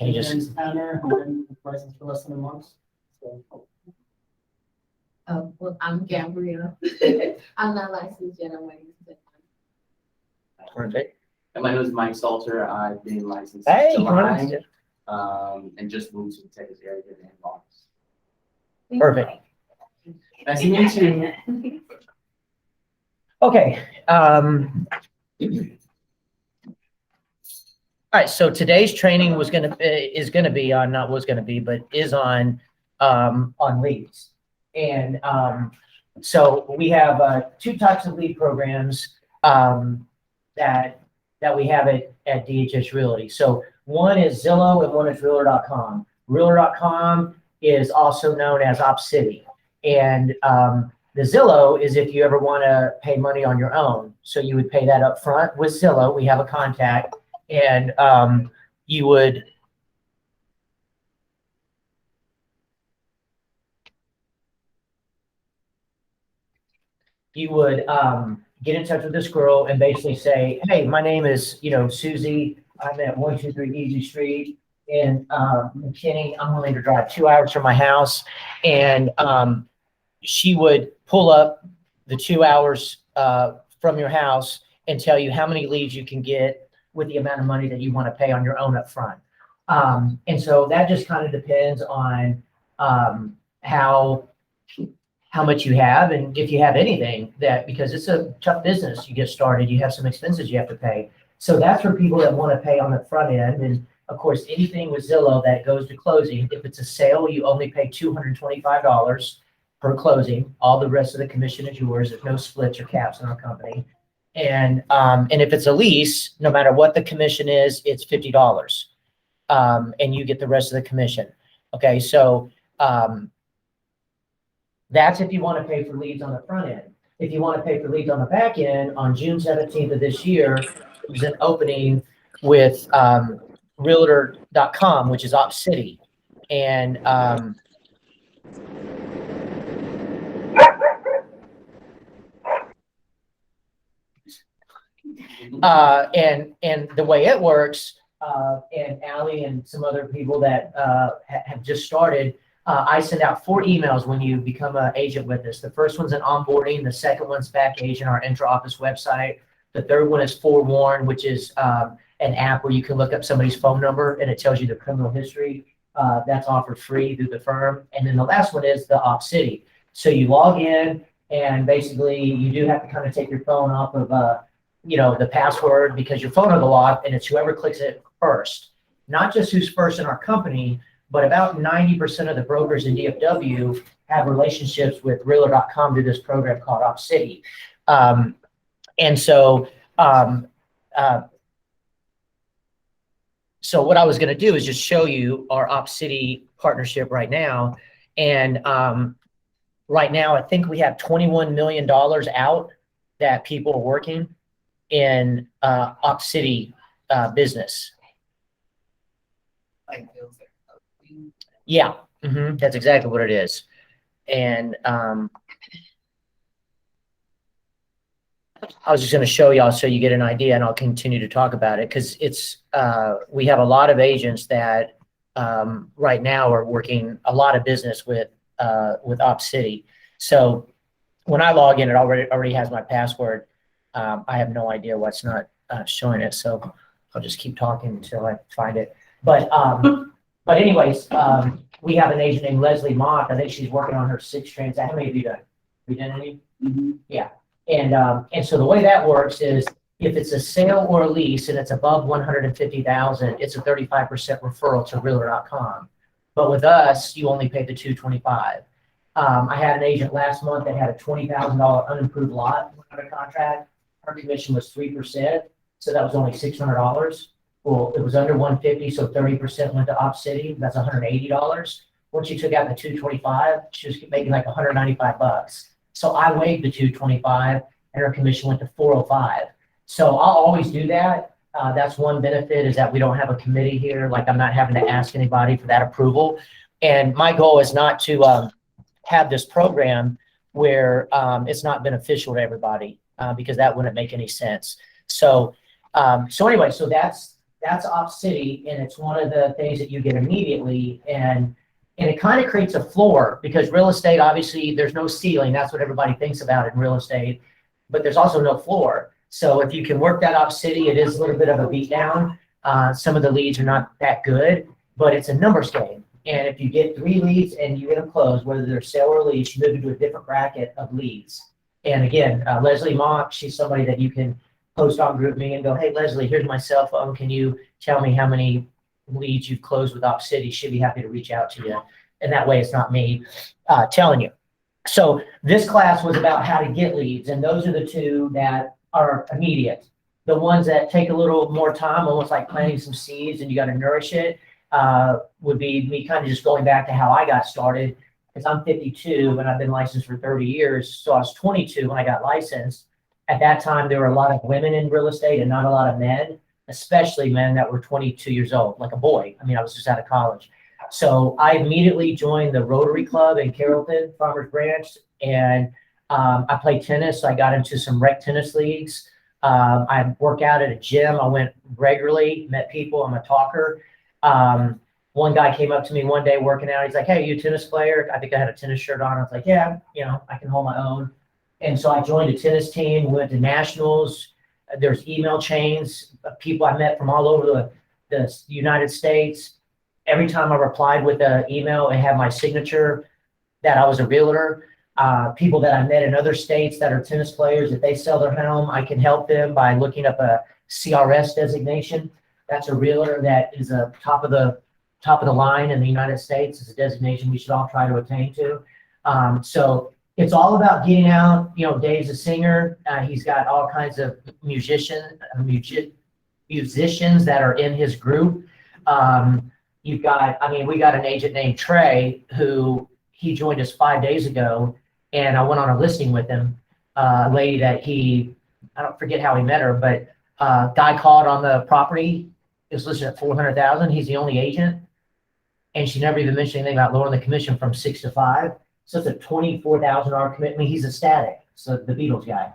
Can you just? Tanner, I'm licensed for less than a month. So. Well, I'm Gabrielle. I'm not licensed yet. I'm waiting to. Perfect. And my name is Mike Salter. I've been licensed Hey, since July, July. and just moved to the Texas area in August. Perfect. Nice to meet you. Okay. All right. So today's training is going to be on leads. And so we have two types of lead programs that we have at DHS Realty. So one is Zillow and one is Realtor.com. Realtor.com is also known as OpCity. And the Zillow is if you ever want to pay money on your own. So you would pay that up front with Zillow. We have a contact, and you would get in touch with this girl and basically say, hey, my name is, Susie. I'm at 123 Easy Street in McKinney. I'm willing to drive 2 hours from my house. And she would pull up the 2 hours from your house and tell you how many leads you can get with the amount of money that you want to pay on your own up front. And so that just kind of depends on how much you have, and if you have anything, because it's a tough business. You get started, you have some expenses you have to pay. So that's for people that want to pay on the front end. And of course, anything with Zillow that goes to closing, if it's a sale, you only pay $225 per closing. All the rest of the commission is yours. There's no splits or caps in our company. And if it's a lease, no matter what the commission is, it's $50. And you get the rest of the commission. Okay, so that's if you want to pay for leads on the front end. If you want to pay for leads on the back end, on June 17th of this year, there's an opening with Realtor.com, which is OpCity. And and the way it works, and Allie and some other people that have just started, I send out 4 emails when you become an agent with us. The first one's an onboarding. The second one's back agent, our intra-office website. The third one is Forewarn, which is an app where you can look up somebody's phone number and it tells you their criminal history. That's offered free through the firm. And then the last one is the OpCity. So you log in, and basically you do have to kind of take your phone off of the password, because your phone will go off, and it's whoever clicks it first. Not just who's first in our company, but about 90% of the brokers in DFW have relationships with Realtor.com through this program called OpCity. And so what I was going to do is just show you our OpCity partnership right now. And right now, I think we have $21 million out that people are working in OpCity business. Yeah, that's exactly what it is. And I was just going to show y'all so you get an idea, and I'll continue to talk about it, because we have a lot of agents that right now are working a lot of business with OpCity. So when I log in, it already has my password. I have no idea what's not showing it, so I'll just keep talking until I find it. But anyways, we have an agent named Leslie Mock. I think she's working on her 6th transaction. How many have you done? Have you done any? Mm-hmm. Yeah. And so the way that works is, if it's a sale or a lease and it's above $150,000, it's a 35% referral to Realtor.com. But with us, you only pay the $225. I had an agent last month that had a $20,000 unimproved lot under contract. Her commission was 3%, so that was only $600. Well, it was under 150, so 30% went to OpCity. That's $180. Once you took out the 225, she was making like $195. So I waived the 225, and her commission went to 405. So I'll always do that. That's one benefit, is that we don't have a committee here. Like, I'm not having to ask anybody for that approval. And my goal is not to have this program where it's not beneficial to everybody, because that wouldn't make any sense. So anyway, so that's that's Op City, and it's one of the things that you get immediately. And it kind of creates a floor because real estate, obviously, there's no ceiling. That's what everybody thinks about in real estate, but there's also no floor. So if you can work that Op City, it is a little bit of a beatdown. Some of the leads are not that good, but it's a numbers game. And if you get 3 leads and you get them closed, whether they're sale or leads, you move into a different bracket of leads. And again, Leslie Mock, she's somebody that you can post on GroupMe and go, hey, Leslie, here's my cell phone. Can you tell me how many leads you've closed with Op City? She'd be happy to reach out to you. And that way it's not me telling you. So this class was about how to get leads. And those are the 2 that are immediate. The ones that take a little more time, almost like planting some seeds and you got to nourish it, would be me kind of just going back to how I got started. Because I'm 52 and I've been licensed for 30 years. So I was 22 when I got licensed. At that time, there were a lot of women in real estate and not a lot of men, especially men that were 22 years old, like a boy. I mean, I was just out of college. So I immediately joined the Rotary Club in Carrollton, Farmers Branch, and I played tennis. So I got into some rec tennis leagues. I work out at a gym. I went regularly, met people. I'm a talker. One guy came up to me one day working out. He's like, hey, you a tennis player? I think I had a tennis shirt on. I was like, yeah, I can hold my own. And so I joined a tennis team. We went to nationals. There's email chains of people I met from all over the United States. Every time I replied with an email, it had my signature that I was a realtor. People that I met in other states that are tennis players, if they sell their home, I can help them by looking up a CRS designation. That's a realtor that is a top of the line in the United States. It's a designation we should all try to attain to. So it's all about getting out. Dave's a singer. He's got all kinds of musicians that are in his group. We got an agent named Trey who he joined us 5 days ago, and I went on a listing with him. A lady that I don't forget how he met her, but guy called on the property. It was listed at $400,000. He's the only agent, and she never even mentioned anything about lowering the commission from 6 to 5. So it's a $24,000 commitment. He's ecstatic. So the Beatles guy,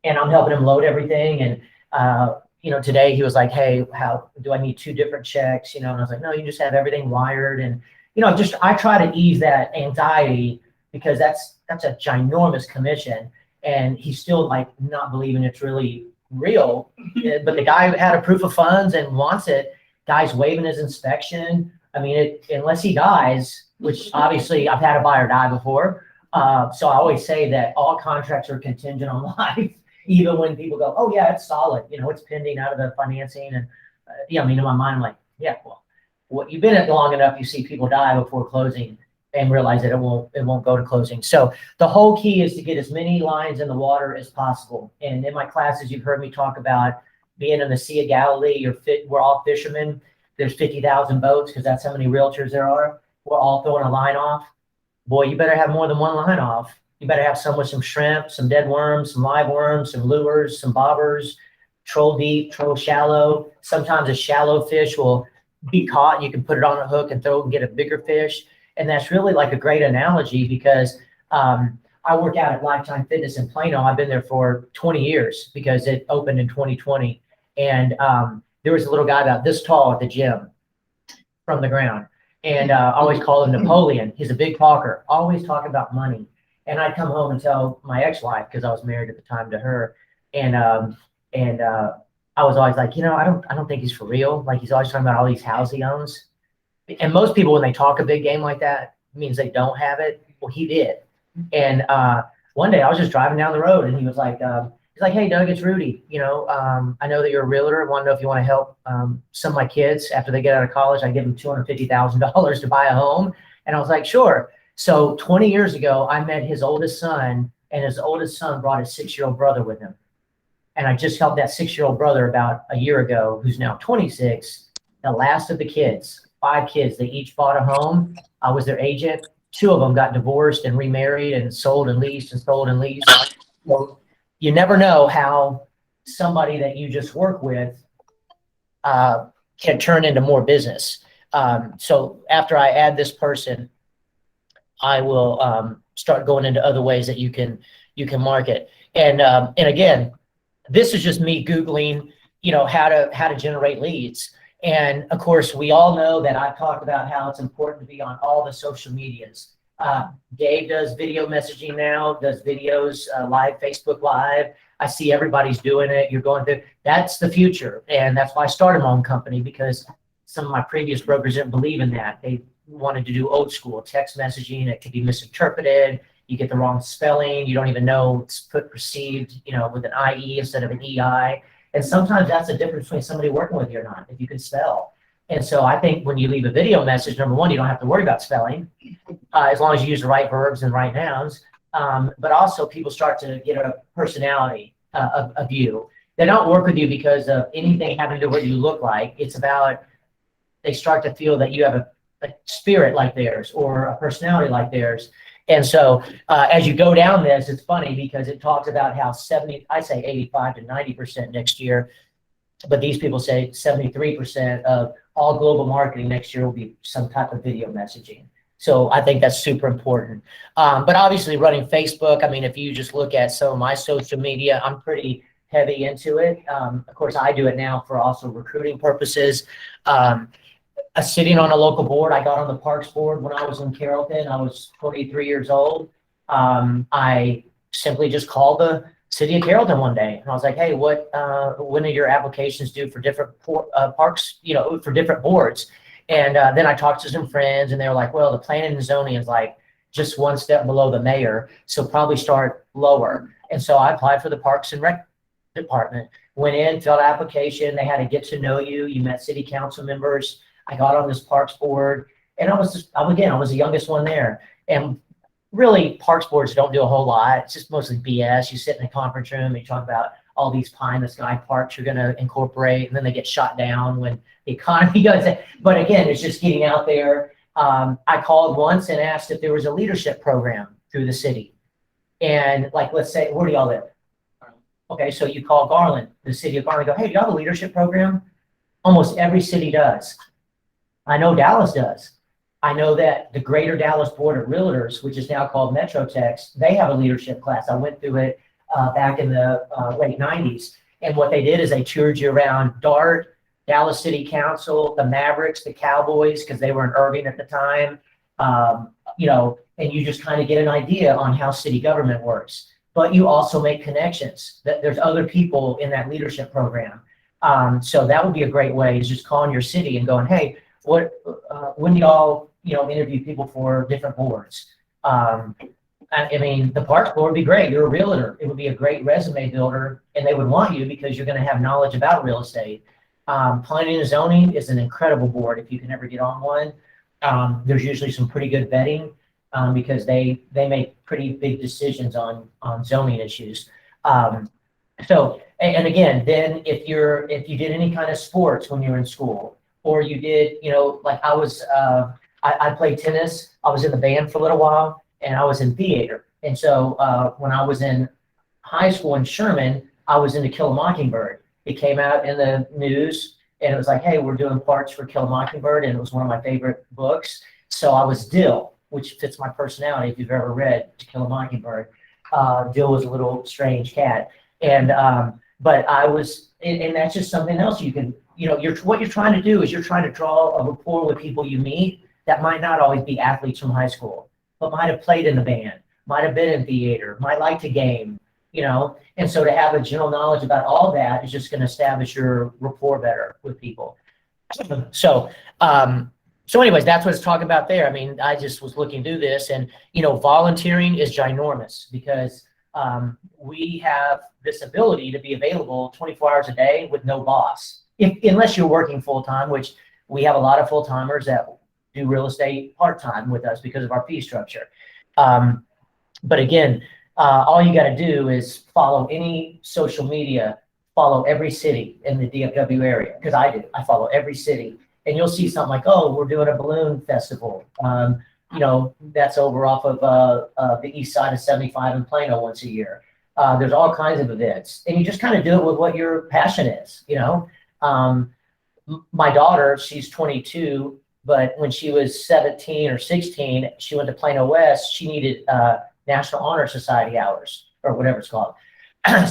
and I'm helping him load everything. And today he was like, hey, how do I need 2 different checks? And I was like, no, you just have everything wired. And I try to ease that anxiety because that's a ginormous commission, and he's still like not believing it's really real. But the guy had a proof of funds and wants it. Guy's waiving his inspection. I mean, unless he dies, which obviously I've had a buyer die before. So I always say that all contracts are contingent on life, even when people go, oh yeah, it's solid. It's pending out of the financing. And in my mind, I'm like, yeah, well, you've been in it long enough. You see people die before closing and realize that it won't go to closing. So the whole key is to get as many lines in the water as possible. And in my classes, you've heard me talk about being in the Sea of Galilee. We're all fishermen. There's 50,000 boats because that's how many realtors there are. We're all throwing a line off. Boy, you better have more than one line off. You better have some with some shrimp, some dead worms, some live worms, some lures, some bobbers, troll deep, troll shallow. Sometimes a shallow fish will be caught and you can put it on a hook and throw it and get a bigger fish. And that's really like a great analogy because I work out at Lifetime Fitness in Plano. I've been there for 20 years because it opened in 2020. And there was a little guy about this tall at the gym from the ground. And I always call him Napoleon. He's a big talker, always talking about money. And I'd come home and tell my ex-wife, because I was married at the time to her. And I was always like, I don't think he's for real. Like he's always talking about all these houses he owns. And most people, when they talk a big game like that, it means they don't have it. Well, he did. And one day I was just driving down the road and he was like, hey, Doug, it's Rudy. I know that you're a realtor. I want to know if you want to help some of my kids after they get out of college. I give them $250,000 to buy a home. And I was like, sure. So 20 years ago, I met his oldest son, and his oldest son brought his 6-year-old brother with him. And I just helped that 6-year-old brother about a year ago, who's now 26, the last of the kids, 5 kids. They each bought a home. I was their agent. 2 of them got divorced and remarried and sold and leased and sold and leased. So you never know how somebody that you just work with can turn into more business. So after I add this person, I will start going into other ways that you can market. And again, this is just me Googling how to generate leads. And of course, we all know that I've talked about how it's important to be on all the social medias. Dave does video messaging now, does videos, live, Facebook Live. I see everybody's doing it. You're going through, that's the future. And that's why I started my own company, because some of my previous brokers didn't believe in that. They wanted to do old school text messaging. It could be misinterpreted. You get the wrong spelling. You don't even know it's put received, with an IE instead of an EI. And sometimes that's the difference between somebody working with you or not, if you can spell. And so I think when you leave a video message, number one, you don't have to worry about spelling, as long as you use the right verbs and right nouns. But also people start to get a personality of you. They don't work with you because of anything having to do with what you look like. It's about, they start to feel that you have a spirit like theirs or a personality like theirs. And so as you go down this, it's funny because it talks about how 85 to 90% next year, but these people say 73% of all global marketing next year will be some type of video messaging. So I think that's super important. But obviously running Facebook, I mean, if you just look at some of my social media, I'm pretty heavy into it. Of course, I do it now for also recruiting purposes. Sitting on a local board, I got on the Parks board when I was in Carrollton. I was 23 years old. I simply just called the city of Carrollton one day, and I was like, "Hey, when are your applications due for different parks? For different boards?" And then I talked to some friends, and they were like, "Well, the planning and zoning is like just one step below the mayor, so probably start lower." And so I applied for the Parks and Rec department. Went in, filled out application. They had to get to know you. You met city council members. I got on this parks board, and I was the youngest one there. And really, parks boards don't do a whole lot. It's just mostly BS. You sit in a conference room and you talk about all these pie in the sky parks you're going to incorporate, and then they get shot down when the economy goes. But again, it's just getting out there. I called once and asked if there was a leadership program through the city. And like, let's say, where do y'all live? Okay, so you call Garland, the city of Garland, go, "Hey, do y'all have a leadership program?" Almost every city does. I know Dallas does. I know that the Greater Dallas Board of Realtors, which is now called MetroTex, they have a leadership class. I went through it back in the late 90s. And what they did is they toured you around DART, Dallas City Council, the Mavericks, the Cowboys, because they were in Irving at the time, and you just kind of get an idea on how city government works. But you also make connections. There's other people in that leadership program. So that would be a great way, is just calling your city and going, "Hey, when do y'all, interview people for different boards?" I mean, the parks board would be great. You're a realtor. It would be a great resume builder, and they would want you because you're going to have knowledge about real estate. Planning and zoning is an incredible board if you can ever get on one. There's usually some pretty good vetting because they make pretty big decisions on zoning issues. So, and again, then if you did any kind of sports when you were in school, or you did, like I was, I played tennis. I was in the band for a little while, and I was in theater. And so when I was in high school in Sherman, I was into Kill a Mockingbird. It came out in the news, and it was like, "Hey, we're doing parts for Kill a Mockingbird," and it was one of my favorite books. So I was Dill, which fits my personality if you've ever read To Kill a Mockingbird. Dill was a little strange cat. And but I was, and that's just something else you can, what you're trying to do is you're trying to draw a rapport with people you meet that might not always be athletes from high school, but might have played in the band, might have been in theater, might like to game, and so to have a general knowledge about all that is just going to establish your rapport better with people. So anyways, that's what it's talking about there. I mean, I just was looking to do this, and volunteering is ginormous because we have this ability to be available 24 hours a day with no boss, unless you're working full-time, which we have a lot of full-timers that do real estate part-time with us because of our fee structure. But again, all you got to do is follow any social media, follow every city in the DFW area, because I follow every city, and you'll see something like, "Oh, we're doing a balloon festival." That's over off of the east side of 75 in Plano once a year. There's all kinds of events, and you just kind of do it with what your passion is. My daughter, she's 22, but when she was 17 or 16, she went to Plano West. She needed National Honor Society hours, or whatever it's called.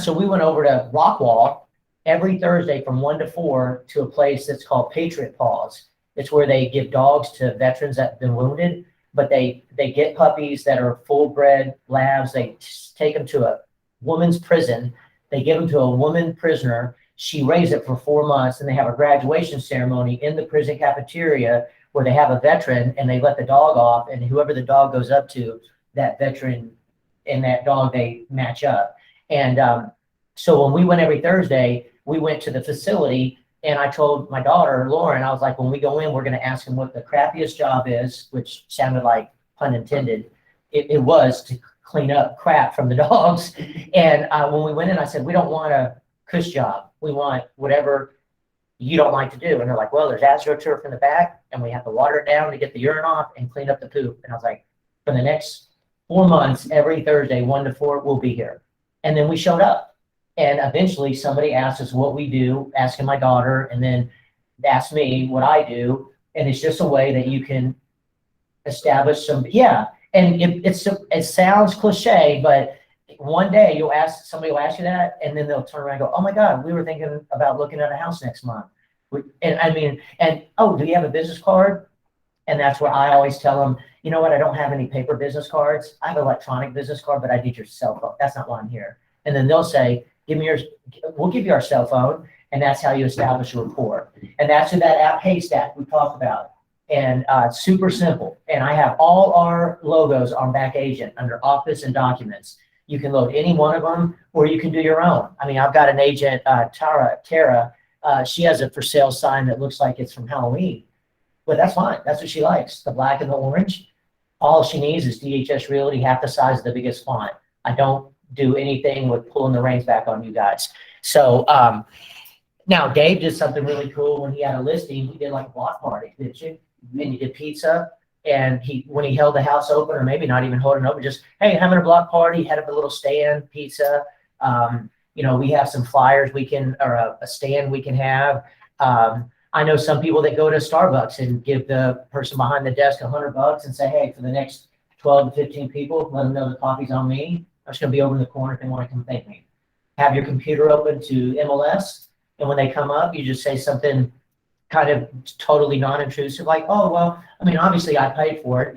So we went over to Rockwall, every Thursday from 1 to 4 to a place that's called Patriot Paws. It's where they give dogs to veterans that have been wounded, but they get puppies that are full-bred labs. They take them to a woman's prison. They give them to a woman prisoner. She raised it for 4 months, and they have a graduation ceremony in the prison cafeteria where they have a veteran, and they let the dog off, and whoever the dog goes up to, that veteran and that dog, they match up. And so when we went every Thursday, we went to the facility, and I told my daughter, Lauren, I was like, when we go in, we're going to ask them what the crappiest job is, which sounded like pun intended. It was to clean up crap from the dogs. And when we went in, I said, we don't want a cush job. We want whatever you don't like to do. And they're like, well, there's AstroTurf in the back, and we have to water it down to get the urine off and clean up the poop. And I was like, for the next 4 months, every Thursday, 1 to 4, we'll be here. And then we showed up. And eventually somebody asked us what we do, asking my daughter, and then asked me what I do. And it's just a way that you can establish some, yeah. And it sounds cliche, but one day somebody will ask you that, and then they'll turn around and go, oh my God, we were thinking about looking at a house next month. Oh, do you have a business card? And that's where I always tell them, you know what, I don't have any paper business cards. I have an electronic business card, but I need your cell phone. That's not why I'm here. And then they'll say, we'll give you our cell phone. And that's how you establish a rapport. And that's who that app Haystack we talked about. And it's super simple. And I have all our logos on Back Agent under Office and Documents. You can load any one of them, or you can do your own. I mean, I've got an agent, Tara. She has a for sale sign that looks like it's from Halloween. But that's fine. That's what she likes, the black and the orange. All she needs is DHS Realty, half the size of the biggest font. I don't do anything with pulling the reins back on you guys. So now Dave did something really cool when he had a listing. He did like a block party, didn't you? And he did pizza. And when he held the house open, or maybe not even holding it open, just, hey, having a block party, had up a little stand, pizza. We have some flyers or a stand we can have. I know some people that go to Starbucks and give the person behind the desk $100 and say, hey, for the next 12 to 15 people, let them know the coffee's on me. I'm just going to be over in the corner if they want to come thank me. Have your computer open to MLS, and when they come up, you just say something kind of totally non-intrusive, like, oh, well, I mean, obviously I paid for it,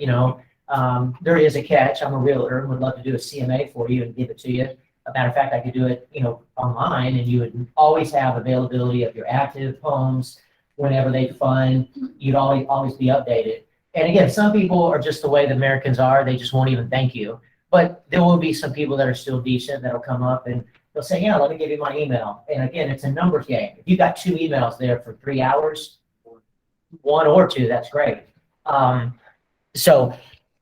there is a catch. I'm a realtor and would love to do a CMA for you and give it to you. As a matter of fact, I could do it, online, and you would always have availability of your active homes. Whenever they fund, you'd always be updated. And again, some people are just the way the Americans are. They just won't even thank you. But there will be some people that are still decent that'll come up and they'll say, yeah, let me give you my email. And again, it's a numbers game. If you got 2 emails there for 3 hours, 1 or 2, that's great. So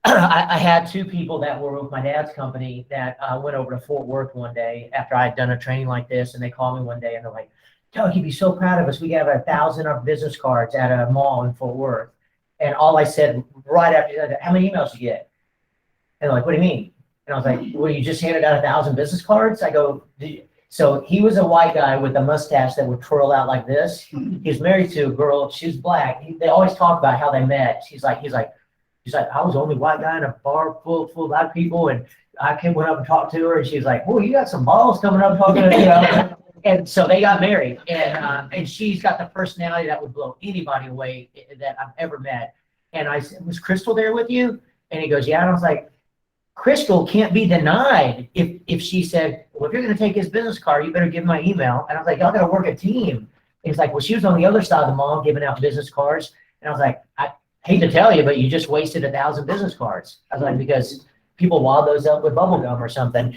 I had 2 people that were with my dad's company that went over to Fort Worth one day after I had done a training like this, and they called me one day and they're like, Doug, you'd be so proud of us. We have 1,000 of business cards at a mall in Fort Worth. And all I said right after that, how many emails you get? And they're like, what do you mean? And I was like, well, you just handed out 1,000 business cards? I go, so he was a white guy with a mustache that would twirl out like this. He was married to a girl. She was black. They always talk about how they met. He's like, I was the only white guy in a bar full of black people. And I went up and talked to her, and she was like, oh, you got some balls coming up talking to And so they got married, and she's got the personality that would blow anybody away that I've ever met. And I said, was Crystal there with you? And he goes, yeah. And I was like, Crystal can't be denied if she said, well, if you're going to take his business card, you better give him my email. And I was like, y'all got to work a team. And he's like, well, she was on the other side of the mall giving out business cards. And I was like, I hate to tell you, but you just wasted 1,000 business cards. I was like, because people wad those up with bubble gum or something.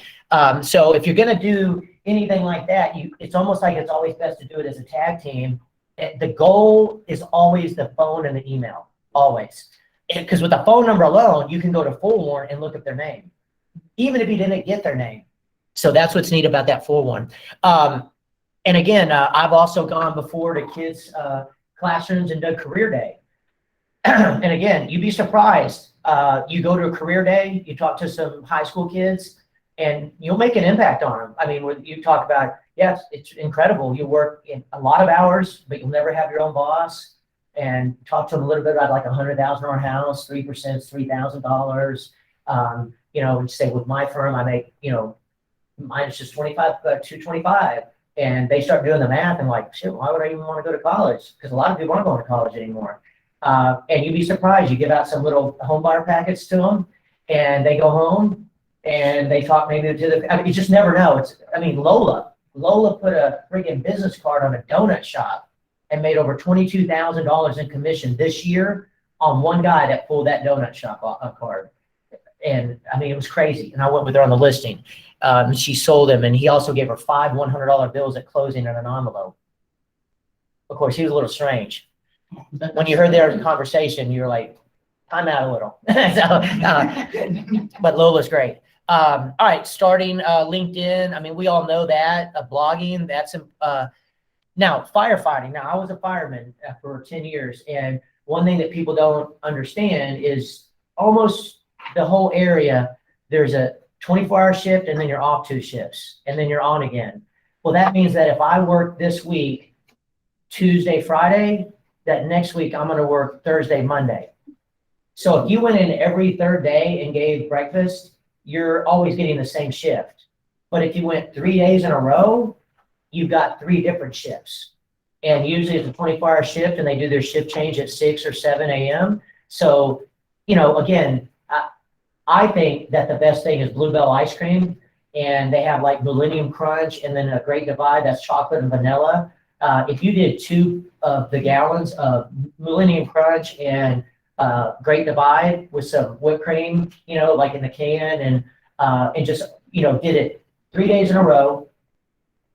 So if you're going to do anything like that, it's almost like it's always best to do it as a tag team. The goal is always the phone and the email, always. Because with the phone number alone, you can go to Forewarn and look up their name, even if you didn't get their name. So that's what's neat about that Forewarn. And again, I've also gone before to kids' classrooms and done career day. And again, you'd be surprised. You go to a career day, you talk to some high school kids, and you'll make an impact on them. I mean, when you talk about, yes, it's incredible. You work in a lot of hours, but you'll never have your own boss. And talk to them a little bit about like $100,000 house, 3% is $3,000. And say with my firm, I make, mine is just 225. And they start doing the math and like, shit, why would I even want to go to college? Because a lot of people aren't going to college anymore. And you'd be surprised. You give out some little home buyer packets to them, and they go home and they talk maybe to the. I mean, you just never know. Lola put a freaking business card on a donut shop and made over $22,000 in commission this year on one guy that pulled that donut shop card. And I mean, it was crazy. And I went with her on the listing. She sold him, and he also gave her 5 $100 bills at closing in an envelope. Of course, he was a little strange. When you heard their conversation, you were like, time out a little. But Lola's great. All right, starting LinkedIn. I mean, we all know that. Blogging, that's now firefighting. Now, I was a fireman for 10 years, and one thing that people don't understand is almost the whole area, there's a 24-hour shift, and then you're off 2 shifts, and then you're on again. Well, that means that if I work this week, Tuesday, Friday, that next week I'm going to work Thursday, Monday. So if you went in every third day and gave breakfast, you're always getting the same shift. But if you went 3 days in a row, you've got 3 different shifts. And usually it's a 24-hour shift, and they do their shift change at 6 or 7 a.m. So, again, I think that the best thing is Bluebell ice cream, and they have like Millennium Crunch and then a Great Divide that's chocolate and vanilla. If you did 2 of the gallons of Millennium Crunch and Great Divide with some whipped cream, like in the can, and just, did it 3 days in a row,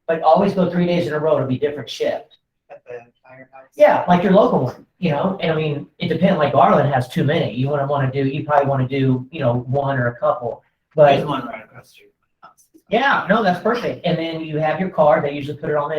but always go 3 days in a row to be different shift. At the firehouse. Yeah, like your local one, and I mean, it depends, like Garland has too many. You probably want to do, 1 or a couple, but. There's one right across the street from my house. Yeah, no, that's perfect. And then you have your car. They usually put it on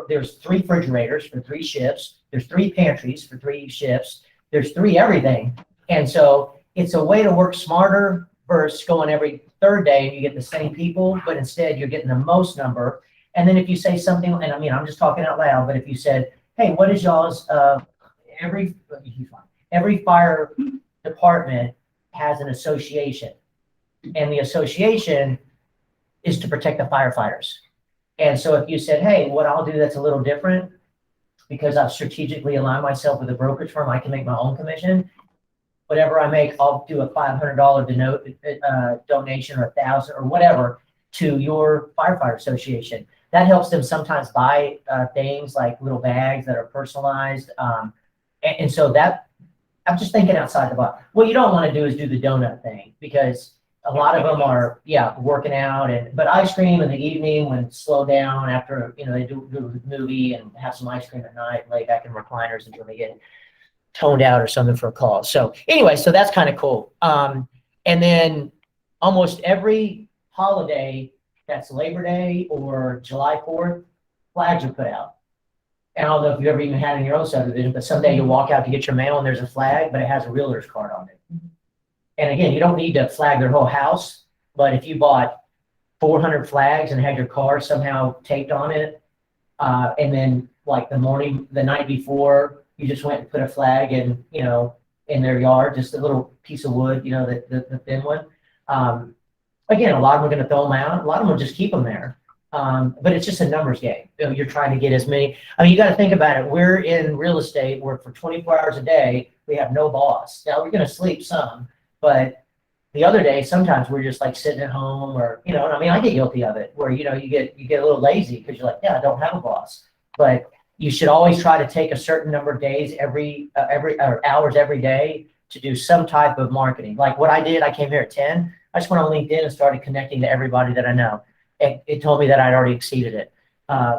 there's 3 refrigerators for 3 shifts. There's 3 pantries for 3 shifts. There's 3 everything. And so it's a way to work smarter versus going every third day and you get the same people, but instead you're getting the most number. And then if you say something, and I mean, I'm just talking out loud, but if you said, hey, what is y'all's, every fire department has an association. And the association is to protect the firefighters. And so if you said, hey, what I'll do that's a little different, because I've strategically aligned myself with a brokerage firm, I can make my own commission. Whatever I make, I'll do a $500 donation or $1,000 or whatever to your firefighter association. That helps them sometimes buy things like little bags that are personalized. And so that, I'm just thinking outside the box. What you don't want to do is do the donut thing, because a lot of them are, working out, but ice cream in the evening when slow down after, they do a movie and have some ice cream at night, lay back in recliners until they get toned out or something for a call. So anyway, so that's kind of cool. And then almost every holiday that's Labor Day or July 4th, flags are put out. And I don't know if you've ever even had it in your own subdivision, but someday you'll walk out to get your mail and there's a flag, but it has a realtor's card on it. And again, you don't need to flag their whole house, but if you bought 400 flags and had your car somehow taped on it, and then like the night before, you just went and put a flag in, in their yard, just a little piece of wood, the thin one. Again, a lot of them are going to throw them out. A lot of them will just keep them there. But it's just a numbers game. You're trying to get as many. I mean, you got to think about it. We're in real estate where for 24 hours a day, we have no boss. Now we're going to sleep some. But the other day, sometimes we're just like sitting at home, or I mean, I get guilty of it, where you get a little lazy because you're like, I don't have a boss. But you should always try to take a certain number of days or hours every day to do some type of marketing. Like what I did, I came here at 10. I just went on LinkedIn and started connecting to everybody that I know. It told me that I'd already exceeded it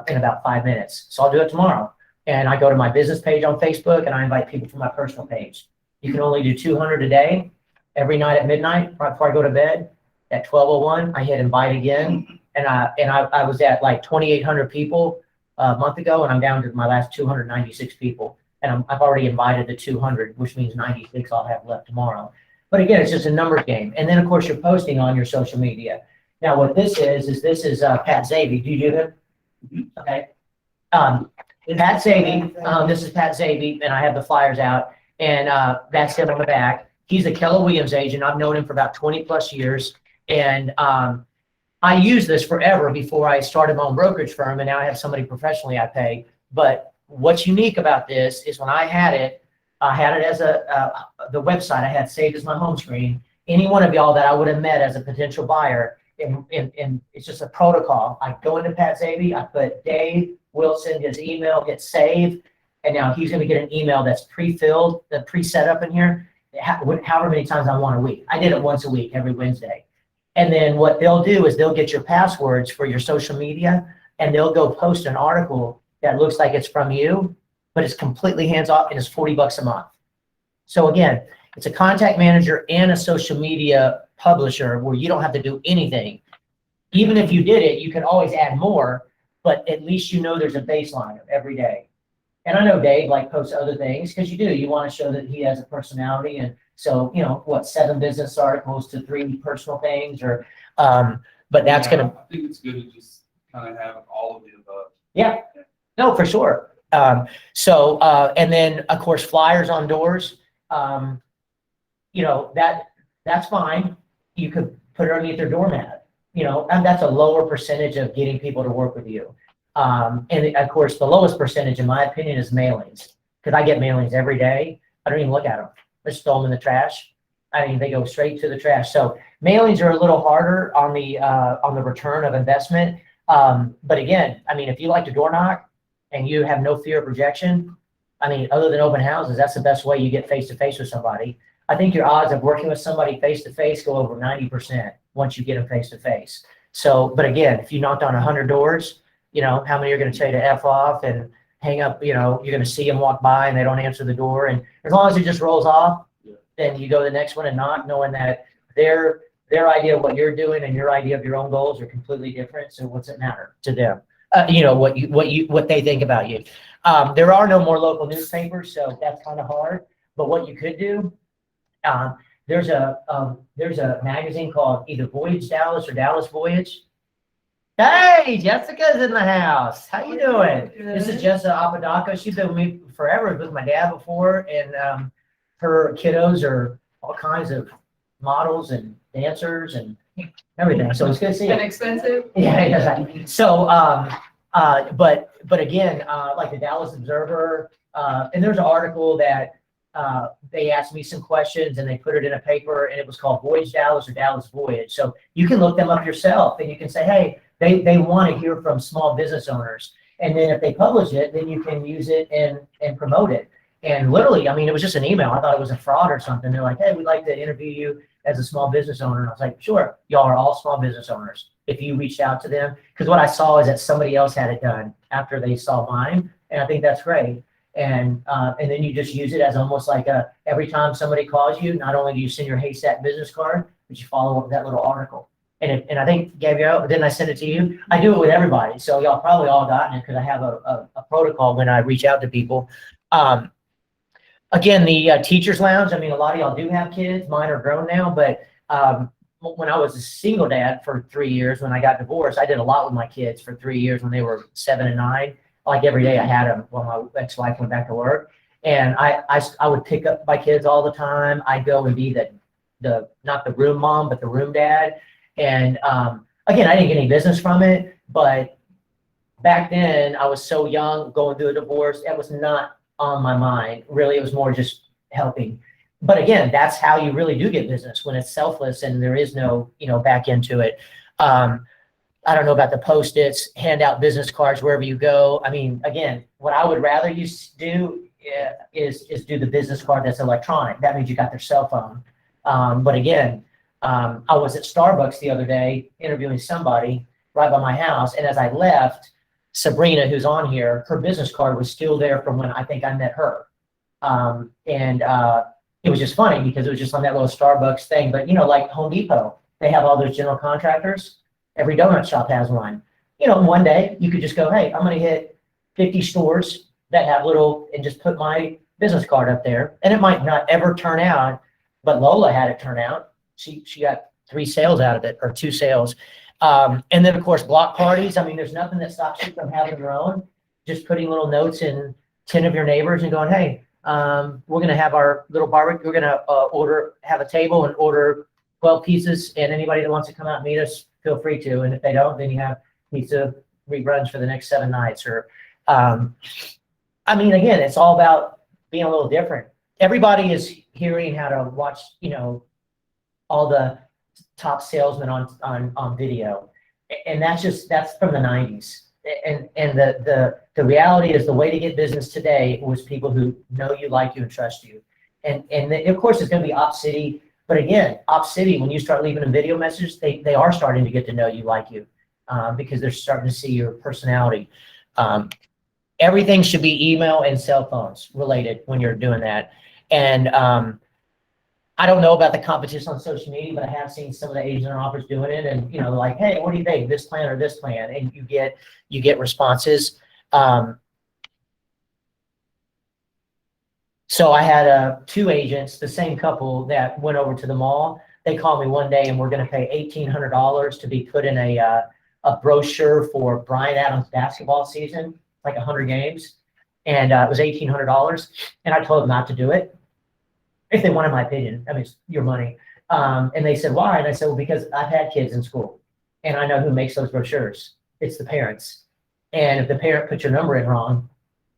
in about 5 minutes. So I'll do it tomorrow. And I go to my business page on Facebook and I invite people from my personal page. You can only do 200 a day. Every night at midnight, right before I go to bed, at 12:01, I hit invite again, and I was at like 2,800 people a month ago, and I'm down to my last 296 people, and I've already invited the 200, which means 96 I'll have left tomorrow. But again, it's just a numbers game, and then of course you're posting on your social media. Now what this is Pat Zabie. Do you do him? Okay. Pat Zabie. This is Pat Zabie, and I have the flyers out, and that's him on the back. He's a Keller Williams agent. I've known him for about 20 plus years. And I'm I used this forever before I started my own brokerage firm, and now I have somebody professionally I pay. But what's unique about this is when I had it as the website I had saved as my home screen. Any one of y'all that I would have met as a potential buyer, and it's just a protocol. I go into Pat Zaby, I put Dave Wilson, his email gets saved, and now he's going to get an email that's pre-filled, the pre-set up in here, however many times I want a week. I did it once a week, every Wednesday. And then what they'll do is they'll get your passwords for your social media, and they'll go post an article that looks like it's from you, but it's completely hands-off, and it's $40 a month. So again, it's a contact manager and a social media publisher where you don't have to do anything. Even if you did it, you can always add more, but at least you know there's a baseline of every day. And I know Dave posts other things, because you do. You want to show that he has a personality, and so, 7 business articles to 3 personal things, or but that's gonna. I think it's good to just kind of have all of the above. Yeah, no, for sure. And then of course flyers on doors. That's fine. You could put it underneath their doormat. And that's a lower percentage of getting people to work with you. And of course, the lowest percentage, in my opinion, is mailings, because I get mailings every day. I don't even look at them. I just throw them in the trash. I mean, they go straight to the trash. So mailings are a little harder on the return of investment. But again, I mean, if you like to door knock and you have no fear of rejection, I mean, other than open houses, that's the best way you get face-to-face with somebody. I think your odds of working with somebody face-to-face go over 90% once you get them face-to-face. So, but again, if you knocked on 100 doors, how many are going to tell you to F off and hang up? You're going to see them walk by and they don't answer the door. And as long as it just rolls off, then you go to the next one and knock, knowing that their idea of what you're doing and your idea of your own goals are completely different. So what's it matter to them? What they think about you. There are no more local newspapers, so that's kind of hard. But what you could do, there's a magazine called either Voyage Dallas or Dallas Voyage. Hey, Jessica's in the house. How you doing? This is Jessica Apodaca. She's been with me forever, with my dad before, and her kiddos are all kinds of models and dancers and everything. So it's good to see you. Inexpensive? Yeah. So, but again, like the Dallas Observer, and there's an article that they asked me some questions and they put it in a paper, and it was called Voyage Dallas or Dallas Voyage. So you can look them up yourself, and you can say, hey, they want to hear from small business owners. And then if they publish it, then you can use it and promote it. And literally, I mean, it was just an email. I thought it was a fraud or something. They're like, hey, we'd like to interview you as a small business owner. And I was like, sure, y'all are all small business owners. If you reached out to them, because what I saw is that somebody else had it done after they saw mine. And I think that's great. And then you just use it as almost like every time somebody calls you, not only do you send your Haystack business card, but you follow up with that little article. And I think, Gabrielle, didn't I send it to you? I do it with everybody. So y'all probably all gotten it, because I have a protocol when I reach out to people. Again, the teacher's lounge, I mean, a lot of y'all do have kids. Mine are grown now, but when I was a single dad for 3 years, when I got divorced, I did a lot with my kids for 3 years when they were 7 and 9. Like every day I had them while my ex-wife went back to work. And I would pick up my kids all the time. I'd go and be the not the room mom, but the room dad. And again, I didn't get any business from it, but back then I was so young, going through a divorce, that was not on my mind. Really, it was more just helping. But again, that's how you really do get business, when it's selfless and there is no, back into it. I don't know about the Post-its, hand out business cards wherever you go. I mean, again, what I would rather you do is do the business card that's electronic. That means you got their cell phone. But again, I was at Starbucks the other day interviewing somebody right by my house. And as I left, Sabrina, who's on here, her business card was still there from when I think I met her. It was just funny because it was just on that little Starbucks thing. But, like Home Depot, they have all those general contractors. Every donut shop has one. One day you could just go, hey, I'm going to hit 50 stores that have and just put my business card up there. And it might not ever turn out, but Lola had it turn out. She got 3 sales out of it, or 2 sales. And then of course, block parties. I mean, there's nothing that stops you from having your own. Just putting little notes in 10 of your neighbors and going, hey, we're going to have our little barbecue. We're going to have a table and order 12 pieces. And anybody that wants to come out and meet us, feel free to. And if they don't, then you have pizza reruns for the next 7 nights. Or, I mean, again, it's all about being a little different. Everybody is hearing how to watch, you know, all the top salesmen on video. And that's from the 90s. And the reality is the way to get business today was people who know you, like you, and trust you. And of course, it's going to be Op City. But again, Op City, when you start leaving them video messages, they are starting to get to know you, like you, because they're starting to see your personality. Everything should be email and cell phones related when you're doing that. And I don't know about the competition on social media, but I have seen some of the agent offers doing it, and you know, like, hey, what do you think, this plan or this plan? And you get responses. So I had 2 agents, the same couple, that went over to the mall. They called me one day, and we're going to pay $1,800 to be put in a brochure for Bryan Adams basketball season, like 100 games, and it was $1,800. And I told them not to do it if they wanted my opinion. I mean, it's your money. And they said, why? And I said, well, because I've had kids in school, and I know who makes those brochures. It's the parents. And if the parent put your number in wrong,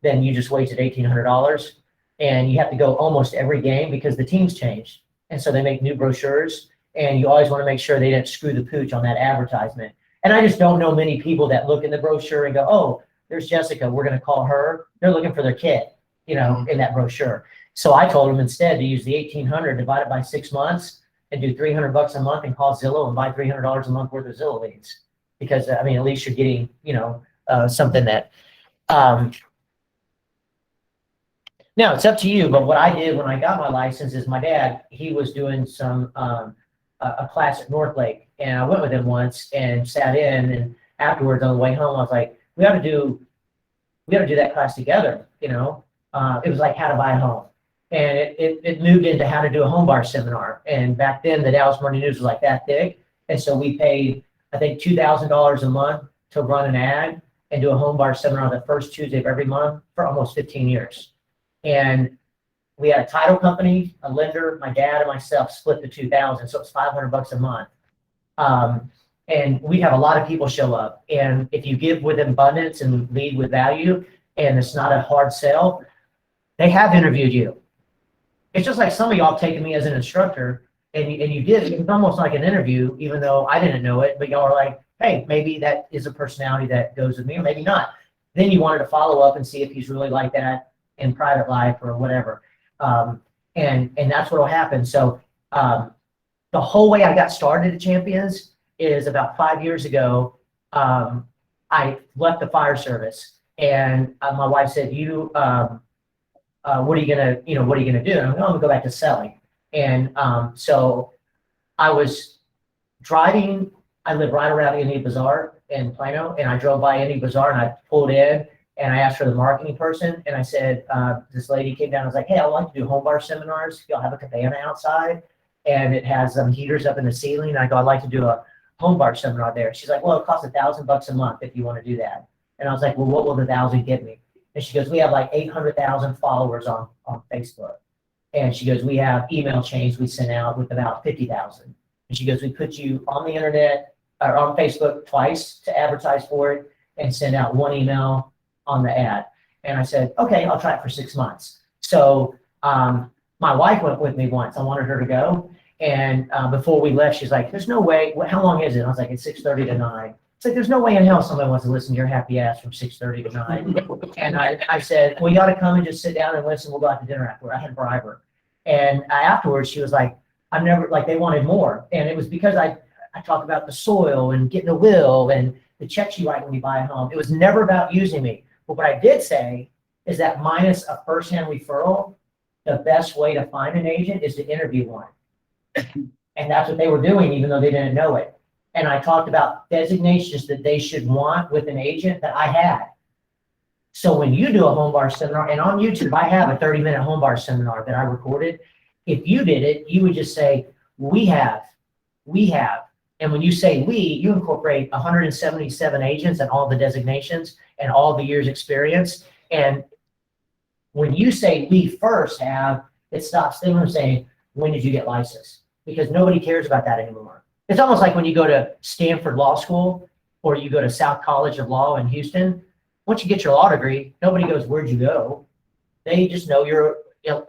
then you just wasted $1,800. And you have to go almost every game because the teams change. And so they make new brochures, and you always want to make sure they didn't screw the pooch on that advertisement. And I just don't know many people that look in the brochure and go, oh, there's Jessica, we're going to call her. They're looking for their kid, you know, in that brochure. So I told them instead to use the $1,800, divide it by 6 months, and do $300 a month and call Zillow and buy $300 a month worth of Zillow leads. Because I mean, at least you're getting, you know, something that, now it's up to you, but what I did when I got my license is my dad, he was doing some, a class at Northlake, and I went with him once and sat in, and afterwards on the way home, I was like, we ought to do that class together, you know? It was like how to buy a home. And it moved into how to do a home bar seminar. And back then the Dallas Morning News was like that big. And so we paid, I think, $2,000 a month to run an ad and do a home bar seminar the first Tuesday of every month for almost 15 years. And we had a title company, a lender, my dad and myself split the 2,000. So it's $500 a month. And we have a lot of people show up. And if you give with abundance and lead with value, and it's not a hard sell, they have interviewed you. It's just like some of y'all taking me as an instructor, and you did. It was almost like an interview, even though I didn't know it. But y'all are like, hey, maybe that is a personality that goes with me, or maybe not. Then you wanted to follow up and see if he's really like that in private life or whatever. And that's what will happen. So the whole way I got started at Champions is about 5 years ago. I left the fire service, and my wife said, what are you gonna do? And I'm gonna go back to selling. And so I was driving. I live right around Indian Bazaar in Plano, and I drove by Indian Bazaar, and I pulled in, and I asked for the marketing person, and I said, this lady came down and was like, hey, I'd like to do home bar seminars. Y'all have a cabana outside, and it has some heaters up in the ceiling. And I go, I'd like to do a home bar seminar there. She's like, well, it costs $1,000 a month if you want to do that. And I was like, well, what will the 1,000 get me? And she goes, we have like 800,000 followers on Facebook. And she goes, we have email chains we send out with about 50,000. And she goes, we put you on the internet or on Facebook twice to advertise for it and send out 1 email on the ad. And I said, okay, I'll try it for 6 months. So my wife went with me once. I wanted her to go. And before we left, she's like, there's no way. How long is it? I was like, it's 6:30 to 9. It's like, there's no way in hell somebody wants to listen to your happy ass from 6:30 to 9. And I said, well, you ought to come and just sit down and listen. We'll go out to dinner afterward. I had to bribe her. And afterwards, she was like, I've never, like, they wanted more. And it was because I talked about the soil and getting a will and the checks you write when you buy a home. It was never about using me. But what I did say is that minus a first-hand referral, the best way to find an agent is to interview one. And that's what they were doing, even though they didn't know it. And I talked about designations that they should want with an agent that I had. So when you do a home bar seminar, and on YouTube, I have a 30-minute home bar seminar that I recorded. If you did it, you would just say, we have. And when you say we, you incorporate 177 agents and all the designations and all the years experience. And when you say we first have, it stops them from saying, when did you get licensed? Because nobody cares about that anymore. It's almost like when you go to Stanford Law School or you go to South College of Law in Houston. Once you get your law degree, nobody goes, "Where'd you go?" They just know you're,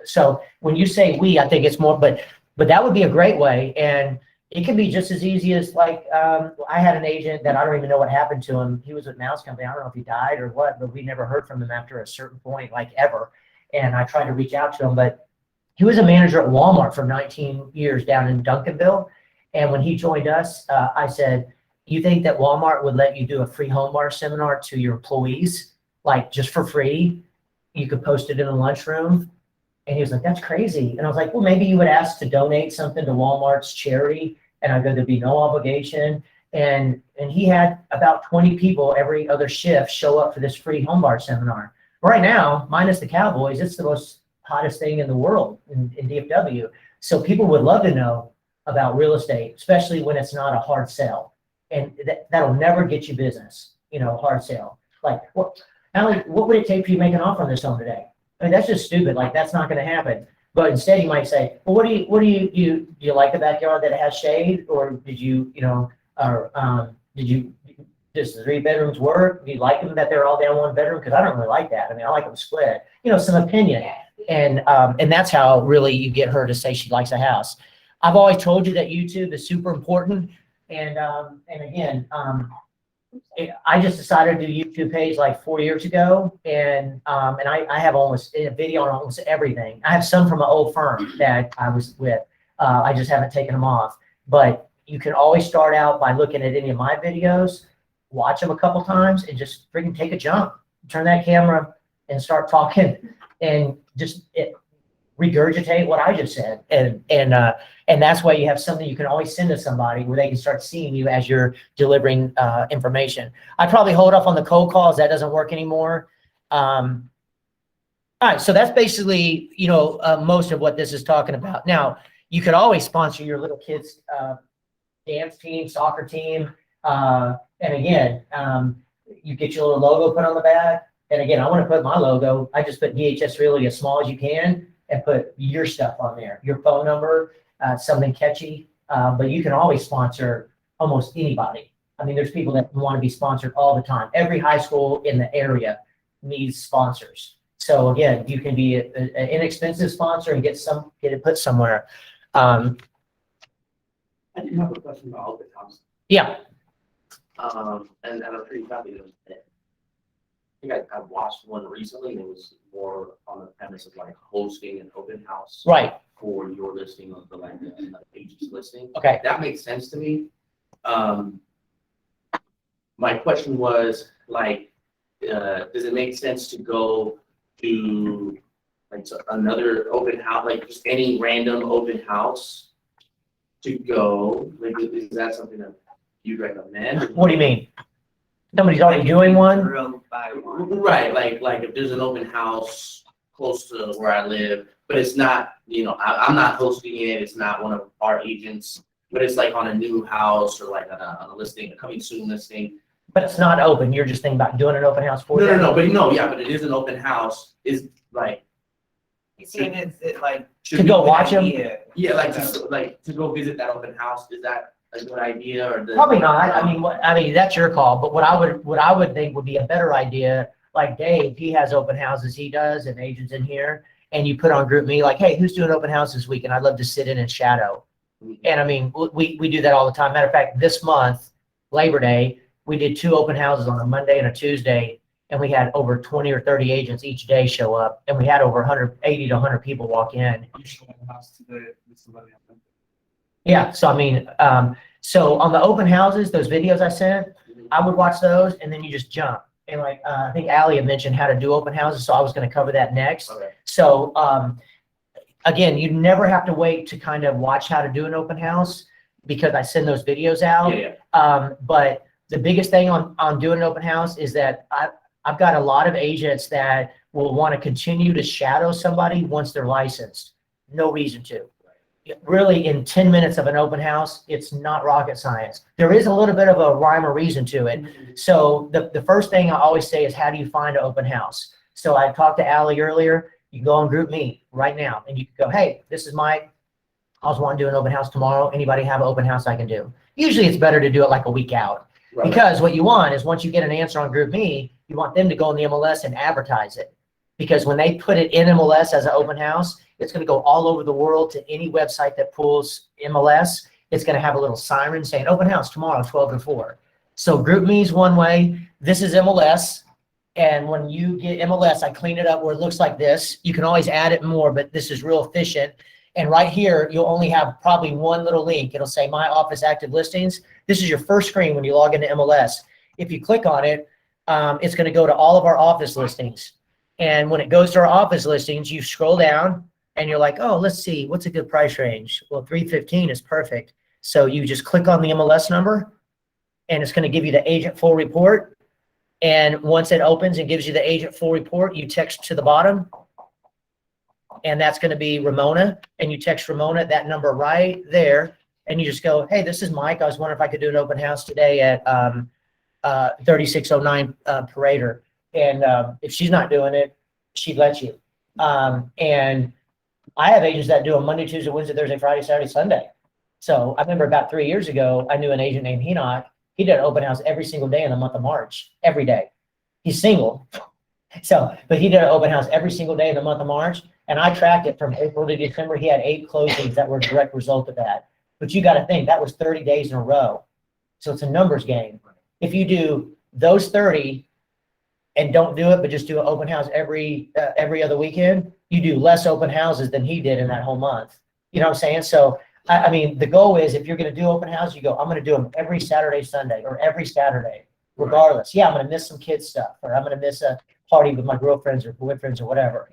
so when you say we, I think it's more, but that would be a great way. And it can be just as easy as like, I had an agent that I don't even know what happened to him. He was with Mouse Company. I don't know if he died or what, but we never heard from him after a certain point, like ever. And I tried to reach out to him, but he was a manager at Walmart for 19 years down in Duncanville. And when he joined us, I said, "You think that Walmart would let you do a free home bar seminar to your employees, like just for free? You could post it in the lunchroom." And he was like, "That's crazy." And I was like, "Well, maybe you would ask to donate something to Walmart's charity." And I go, "There'd be no obligation." And he had about 20 people every other shift show up for this free home bar seminar. Right now, minus the Cowboys, it's the most hottest thing in the world in DFW. So people would love to know about real estate, especially when it's not a hard sell. And that'll never get you business, hard sale. Like, Allie, what would it take for you to make an offer on this home today? I mean, that's just stupid. Like, that's not going to happen. But instead, you might say, "Well, what do you like the backyard that it has shade, or did you, does the 3 bedrooms work? Do you like them that they're all down 1 bedroom? Because I don't really like that. I mean, I like them split. Some opinion." And that's how really you get her to say she likes a house. I've always told you that YouTube is super important. And again, I just decided to do YouTube page like 4 years ago, and I have almost a video on almost everything. I have some from an old firm that I was with. I just haven't taken them off. But you can always start out by looking at any of my videos, watch them a couple times, and just freaking take a jump. Turn that camera and start talking, and just regurgitate what I just said. And that's why you have something you can always send to somebody where they can start seeing you as you're delivering information. I probably hold off on the cold calls. That doesn't work anymore. All right, so that's basically, most of what this is talking about. Now, you could always sponsor your little kids' dance team, soccer team. And again, you get your little logo put on the back. And again, I want to put my logo. I just put DHS Realty as small as you can and put your stuff on there, your phone number, something catchy. But you can always sponsor almost anybody. I mean, there's people that want to be sponsored all the time. Every high school in the area needs sponsors. So again, you can be an inexpensive sponsor and get it put somewhere. I do have a question about open house. Yeah. And I'm pretty happy with it. I think I watched one recently, and it was more on the premise of like hosting an open house. Right. For your listing of the agent's listing. Okay. That makes sense to me. My question was like, does it make sense to go to another open house, like just any random open house to go? Like, is that something that you recommend? What do you mean? Somebody's already doing one? Right, like if there's an open house close to where I live, but it's not, I'm not hosting it, it's not one of our agents, but it's like on a new house or like on a listing, a coming soon listing. But it's not open. You're just thinking about doing an open house for them? No, but it is an open house. Is like. To go watch them? Yeah, to go visit that open house. Is that a good idea or? Probably not. I mean, that's your call. But what I would think would be a better idea, like Dave, he has open houses he does and agents in here, and you put on Group Me like, "Hey, who's doing open house this weekend? I'd love to sit in and shadow." And I mean, we do that all the time. Matter of fact, this month, Labor Day, we did 2 open houses on a Monday and a Tuesday, and we had over 20 or 30 agents each day show up, and we had over 180 to 100 people walk in. Yeah, so I mean, so on the open houses, those videos I sent, I would watch those, and then you just jump. And like, I think Allie had mentioned how to do open houses, so I was going to cover that next. Okay. So again, you never have to wait to kind of watch how to do an open house because I send those videos out. Yeah. But the biggest thing on doing an open house is that I've got a lot of agents that will want to continue to shadow somebody once they're licensed. No reason to. Really, in 10 minutes of an open house, it's not rocket science. There is a little bit of a rhyme or reason to it. So the first thing I always say is, how do you find an open house? So I talked to Allie earlier. You can go on Group Me right now, and you can go, "Hey, this is Mike. I was wanting to do an open house tomorrow. Anybody have an open house I can do? Usually it's better to do it like a week out. Right. Because what you want is once you get an answer on GroupMe, you want them to go on the MLS and advertise it. Because when they put it in MLS as an open house, it's going to go all over the world to any website that pulls MLS. It's going to have a little siren saying open house tomorrow, 12 to 4. So GroupMe is one way. This is MLS. And when you get MLS, I clean it up where it looks like this. You can always add it more, but this is real efficient. And right here, you'll only have probably one little link. It'll say My Office Active Listings. This is your first screen when you log into MLS. If you click on it, it's going to go to all of our office listings. And when it goes to our office listings, you scroll down and you're like, oh, let's see, what's a good price range? Well, 315 is perfect. So you just click on the MLS number and it's going to give you the agent full report. And once it opens and gives you the agent full report, you text to the bottom. And that's going to be Ramona. And you text Ramona that number right there. And you just go, hey, this is Mike. I was wondering if I could do an open house today at 3609 Parader. And if she's not doing it, she'd let you. And I have agents that do them Monday, Tuesday, Wednesday, Thursday, Friday, Saturday, Sunday. So I remember about 3 years ago, I knew an agent named Enoch. He did an open house every single day in the month of March, every day. He's single. So, but he did an open house every single day in the month of March. And I tracked it from April to December. He had 8 closings that were a direct result of that. But you got to think that was 30 days in a row. So it's a numbers game. If you do those 30 and don't do it, but just do an open house every other weekend, you do less open houses than he did in that whole month. You know what I'm saying? So, I mean, the goal is if you're going to do open house, you go, I'm going to do them every Saturday, Sunday, or every Saturday, regardless. Yeah, I'm going to miss some kids stuff, or I'm going to miss a party with my girlfriends or boyfriends or whatever.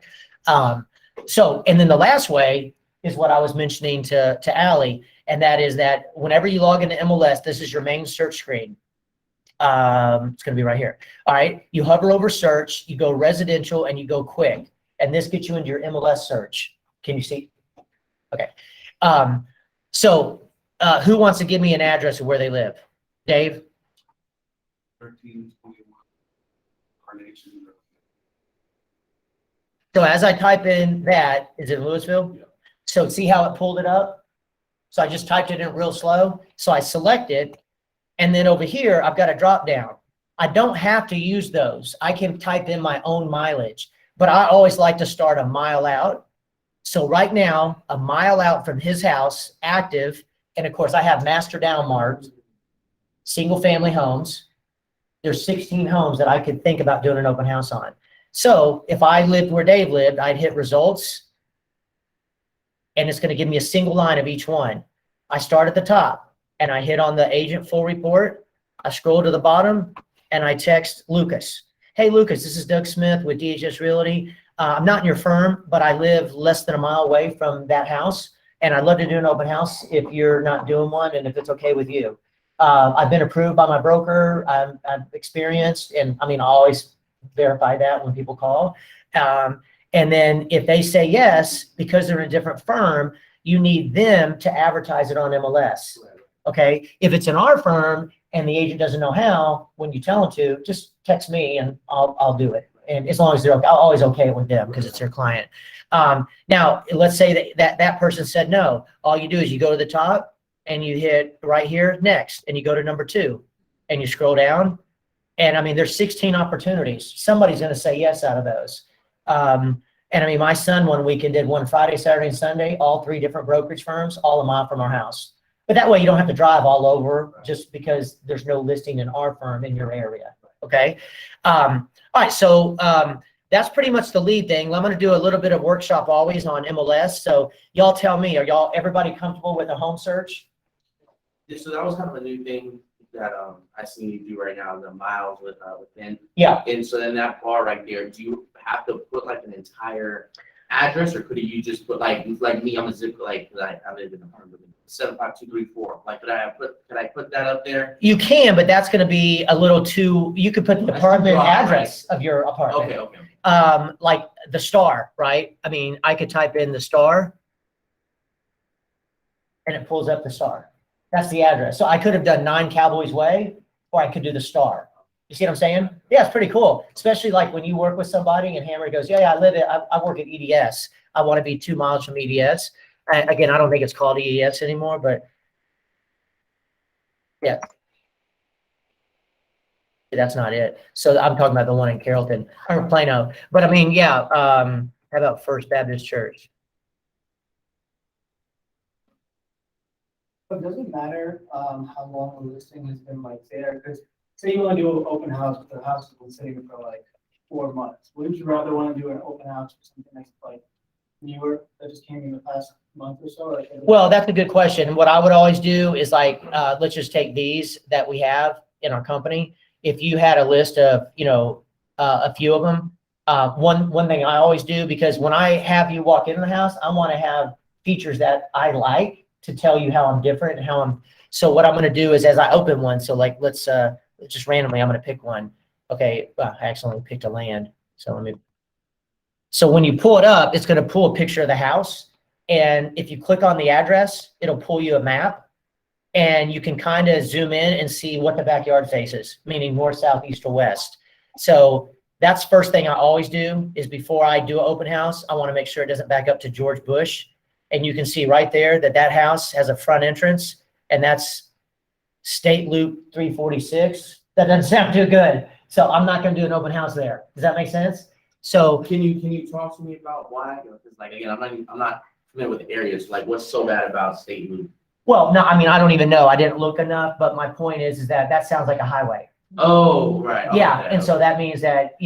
So, and then the last way is what I was mentioning to Allie, and that is that whenever you log into MLS, this is your main search screen. It's going to be right here. All right. You hover over search, you go residential, and you go quick. And this gets you into your MLS search. Can you see? Okay. So who wants to give me an address of where they live? Dave? 1321 Carnation. So as I type in that, is it Louisville? Yeah. So see how it pulled it up? So I just typed it in real slow. So I select it. And then over here, I've got a drop down. I don't have to use those. I can type in my own mileage, but I always like to start a mile out. So right now, a mile out from his house, active, and of course I have master down marked, single family homes. There's 16 homes that I could think about doing an open house on. So if I lived where Dave lived, I'd hit results, and it's going to give me a single line of each one. I start at the top, and I hit on the agent full report. I scroll to the bottom, and I text Lucas. Hey, Lucas, this is Doug Smith with DHS Realty. I'm not in your firm, but I live less than a mile away from that house, and I'd love to do an open house if you're not doing one and if it's okay with you. I've been approved by my broker. I'm experienced, and I mean, I always verify that when people call. And then if they say yes, because they're in a different firm, you need them to advertise it on MLS. Okay. If it's in our firm and the agent doesn't know how, when you tell them to, just text me and I'll do it. And as long as they're okay, I'll always okay it with them because it's their client. Now, let's say that person said no. All you do is you go to the top and you hit right here, next, and you go to number 2 and you scroll down. And I mean, there's 16 opportunities. Somebody's going to say yes out of those. And I mean, my son one weekend did one Friday, Saturday, and Sunday, all 3 different brokerage firms, all a mile from our house. But that way you don't have to drive all over just because there's no listing in our firm in your area. Okay. All right. So that's pretty much the lead thing. I'm going to do a little bit of workshop always on MLS. So y'all tell me, are everybody comfortable with a home search? Yeah, so that was kind of a new thing that I see you do right now, the miles within. Yeah. And so in that bar right there, do you have to put like an entire address, or could you just put like me, I'm a zip, like I live in the apartment 75234. Like could I put that up there? You can, but that's going to be a little too, you could put the That's apartment too broad, address of your apartment. Okay. Like the star, right? I mean, I could type in the star and it pulls up the star. That's the address. So I could have done 9 Cowboys Way, or I could do the star. You see what I'm saying? Yeah, it's pretty cool. Especially like when you work with somebody and Hammer goes, yeah, I work at EDS. I want to be 2 miles from EDS. Again, I don't think it's called EES anymore, but yeah. That's not it. So I'm talking about the one in Carrollton or Plano. But I mean, yeah, how about First Baptist Church? But does it matter, how long the listing has been like there? Because say you want to do an open house, but the house has been sitting for like 4 months. Wouldn't you rather want to do an open house for something that's like newer that just came in the past month or so? Well, that's a good question. What I would always do is like, let's just take these that we have in our company. If you had a list of, a few of them, one thing I always do, because when I have you walk into the house, I want to have features that I like to tell you how I'm different and so what I'm going to do is as I open one, so like, let's just randomly, I'm going to pick one. Okay. I accidentally picked a land. So when you pull it up, it's going to pull a picture of the house. And if you click on the address, it'll pull you a map and you can kind of zoom in and see what the backyard faces, meaning north, south, east, or west. So that's first thing I always do is before I do an open house, I want to make sure it doesn't back up to George Bush. And you can see right there that house has a front entrance and that's State Loop 346. That doesn't sound too good. So I'm not going to do an open house there. Does that make sense? So Can you talk to me about why? Because like, again, I'm not familiar with the areas. Like, what's so bad about State Loop? well, no, I mean, I don't even know. I didn't look enough, but my point is that sounds like a highway. Oh, right. Yeah, Okay, and so that means that,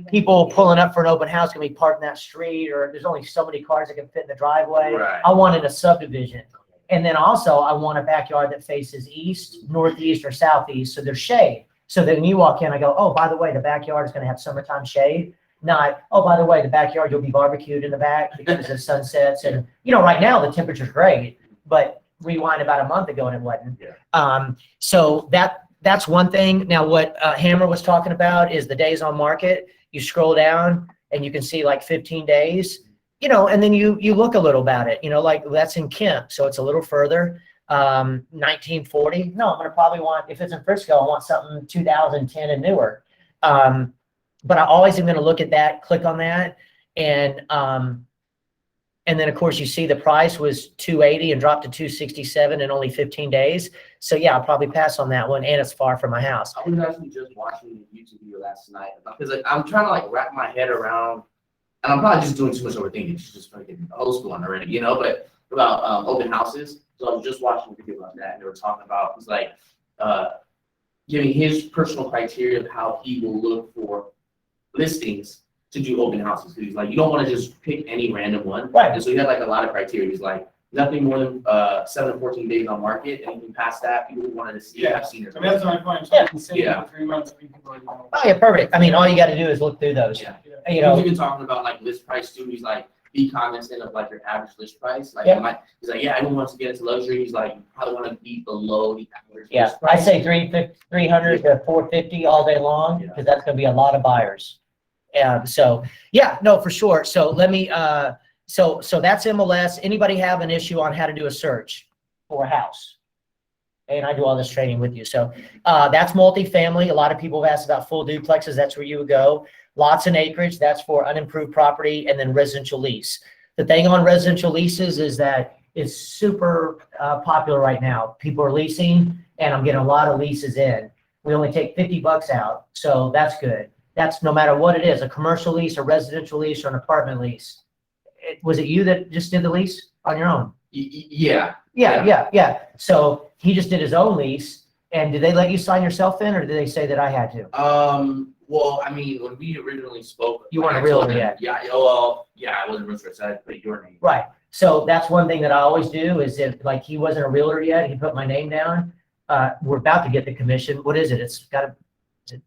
people pulling up for an open house can be parked in that street, or there's only so many cars that can fit in the driveway. Right. I wanted a subdivision. And then also I want a backyard that faces east, northeast, or southeast, so there's shade. So that when you walk in, I go, oh, by the way, the backyard is gonna have summertime shade. Not, oh, by the way, the backyard, you'll be barbecued in the back because of sunsets. And, right now the temperature's great, but rewind about a month ago and it wasn't. Yeah. So that's one thing. Now, what Hammer was talking about is the days on market. You scroll down and you can see like 15 days, and then you look a little about it, like that's in Kemp. So it's a little further, 1940. No, I'm going to probably want, if it's in Frisco, I want something 2010 and newer. But I always am going to look at that, click on that. And then of course you see the price was 280 and dropped to 267 in only 15 days. So yeah, I'll probably pass on that one, and it's far from my house. I was actually just watching the YouTube video last night because like, I'm trying to like wrap my head around, and I'm probably just doing too much overthinking. It's just fucking old school already, but about open houses. So I was just watching a video about that, and they were talking about it's like giving his personal criteria of how he will look for listings to do open houses. Because he's like, you don't want to just pick any random one. Right. And so he had like a lot of criteria. He's like, nothing more than 7 to 14 days on market. Anything past that, people wanted to see. Yeah. I've seen it. I mean, that's my point. Yeah. For 3 months, people already know. Oh yeah, perfect. I mean, all you got to do is look through those. Yeah. You He know, was even talking about like list price too. He's like, be cognizant of like your average list price. Like, Yeah. he's like, yeah, everyone wants to get into luxury. He's like, you probably want to be below the average yeah, list I price. say 300 to 450 all day long, Yeah. because that's going to be a lot of buyers. So yeah, no, for sure. So let me, so that's MLS. Anybody have an issue on how to do a search for a house? And I do all this training with you. So that's multifamily. A lot of people have asked about full duplexes. That's where you would go. Lots and acreage. That's for unimproved property, and then residential lease. The thing on residential leases is that it's super popular right now. People are leasing, and I'm getting a lot of leases in. We only take $50 out, so that's good. That's no matter what it is, a commercial lease, a residential lease, or an apartment lease. Was it you that just did the lease on your own? Yeah. Yeah. So he just did his own lease. And did they let you sign yourself in, or did they say that I had to? Well, I mean, when we originally spoke, You weren't I a realtor told him- yet. Yeah. Well, yeah, I wasn't a realtor, so I had to put your name. Right. So that's one thing that I always do is if like he wasn't a realtor yet, he put my name down. We're about to get the commission. What is it? It's got to,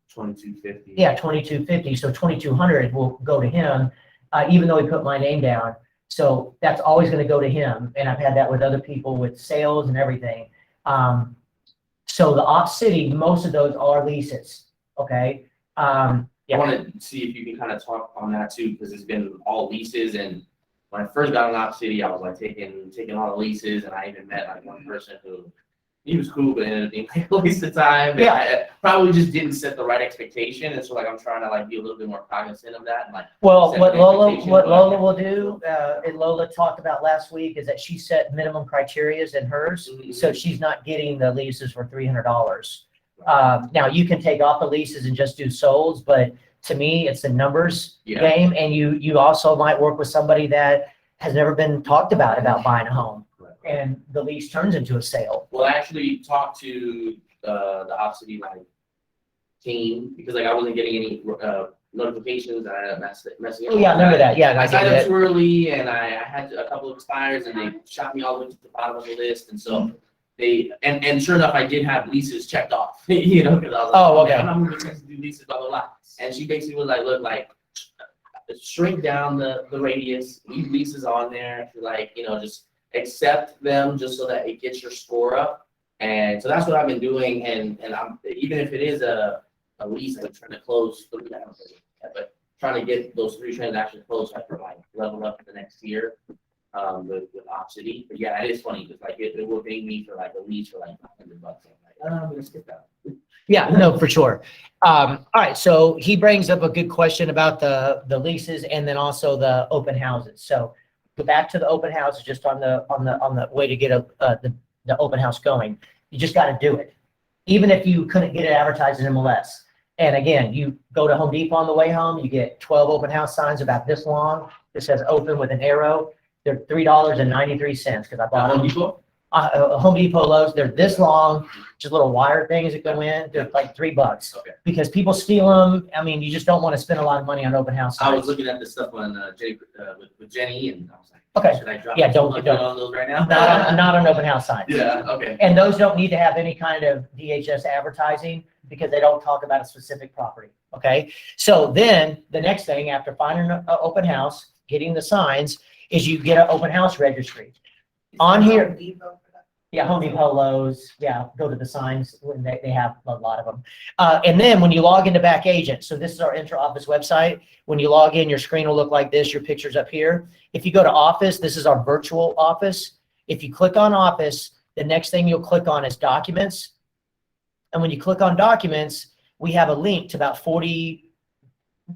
2250. yeah, 2250. So 2200 will go to him, even though he put my name down. So that's always going to go to him. And I've had that with other people with sales and everything. So the op city, most of those are leases. Okay. I Yeah. want to see if you can kind of talk on that too, because it's been all leases. And when I first got in Op City, I was like taking all the leases, and I even met like one person who, he was cool, but it ended up being like a waste of time. And Yeah. I probably just didn't set the right expectation, and so like I'm trying to like be a little bit more cognizant of that. And like, Well, set what an Lola, expectation, what but- Lola will do, and Lola talked about last week, is that she set minimum criterias in hers. Mhm. So she's not getting the leases for $300. Now you can take off the leases and just do solds, but to me, it's a numbers Yeah. game. And you also might work with somebody that has never been talked about buying a home, and the lease turns into a sale. Well, I actually talked to the Opcity like team because like I wasn't getting any notifications. And I ended up messing up. Oh, yeah, I remember that. Yeah, and I I signed did up it. too early, and I had a couple of expires, and they shot me all the way to the bottom of the list, and so they and sure enough, I did have leases checked off, you know, because I was like, Oh, okay. man, I'm not moving to do leases, blah blah blah. And she basically was like, look, like shrink down the radius, leave leases on there, like just accept them just so that it gets your score up. And so that's what I've been doing, and I'm even if it is a lease, I'm trying to close 3, but trying to get those 3 transactions closed after like level up for the next year with Opcity. But yeah, it is funny because like it will pay me for like a lease for like $500. I'm like, I'm gonna skip that. Yeah, no, for sure. All right, so he brings up a good question about the leases and then also the open houses. So go back to the open houses, just on the way to get the open house going. You just got to do it, even if you couldn't get it advertised in MLS. And again, you go to Home Depot on the way home, you get 12 open house signs about this long. It says open with an arrow. They're $3.93 because I bought Home them. Depot? Home Depot Lowe's, they're this long, just little wire things that go in. They're like $3 Okay. because people steal them. I mean, you just don't want to spend a lot of money on open house I was signs. looking at this stuff on with Jenny, and I was like, Okay. should I drop Yeah, don't- 200 on those right now? Not on open house signs. Yeah. Okay. And those don't need to have any kind of DHS advertising because they don't talk about a specific property, okay? So then the next thing after finding an open house, getting the signs, is you get an open house registry. On here, yeah, Home Depot, Lowe's, yeah, go to the signs when they have a lot of them. And then when you log into Back Agent, so this is our intra-office website. When you log in, your screen will look like this, your picture's up here. If you go to Office, this is our virtual office. If you click on Office, the next thing you'll click on is Documents. And when you click on Documents, we have a link to about 40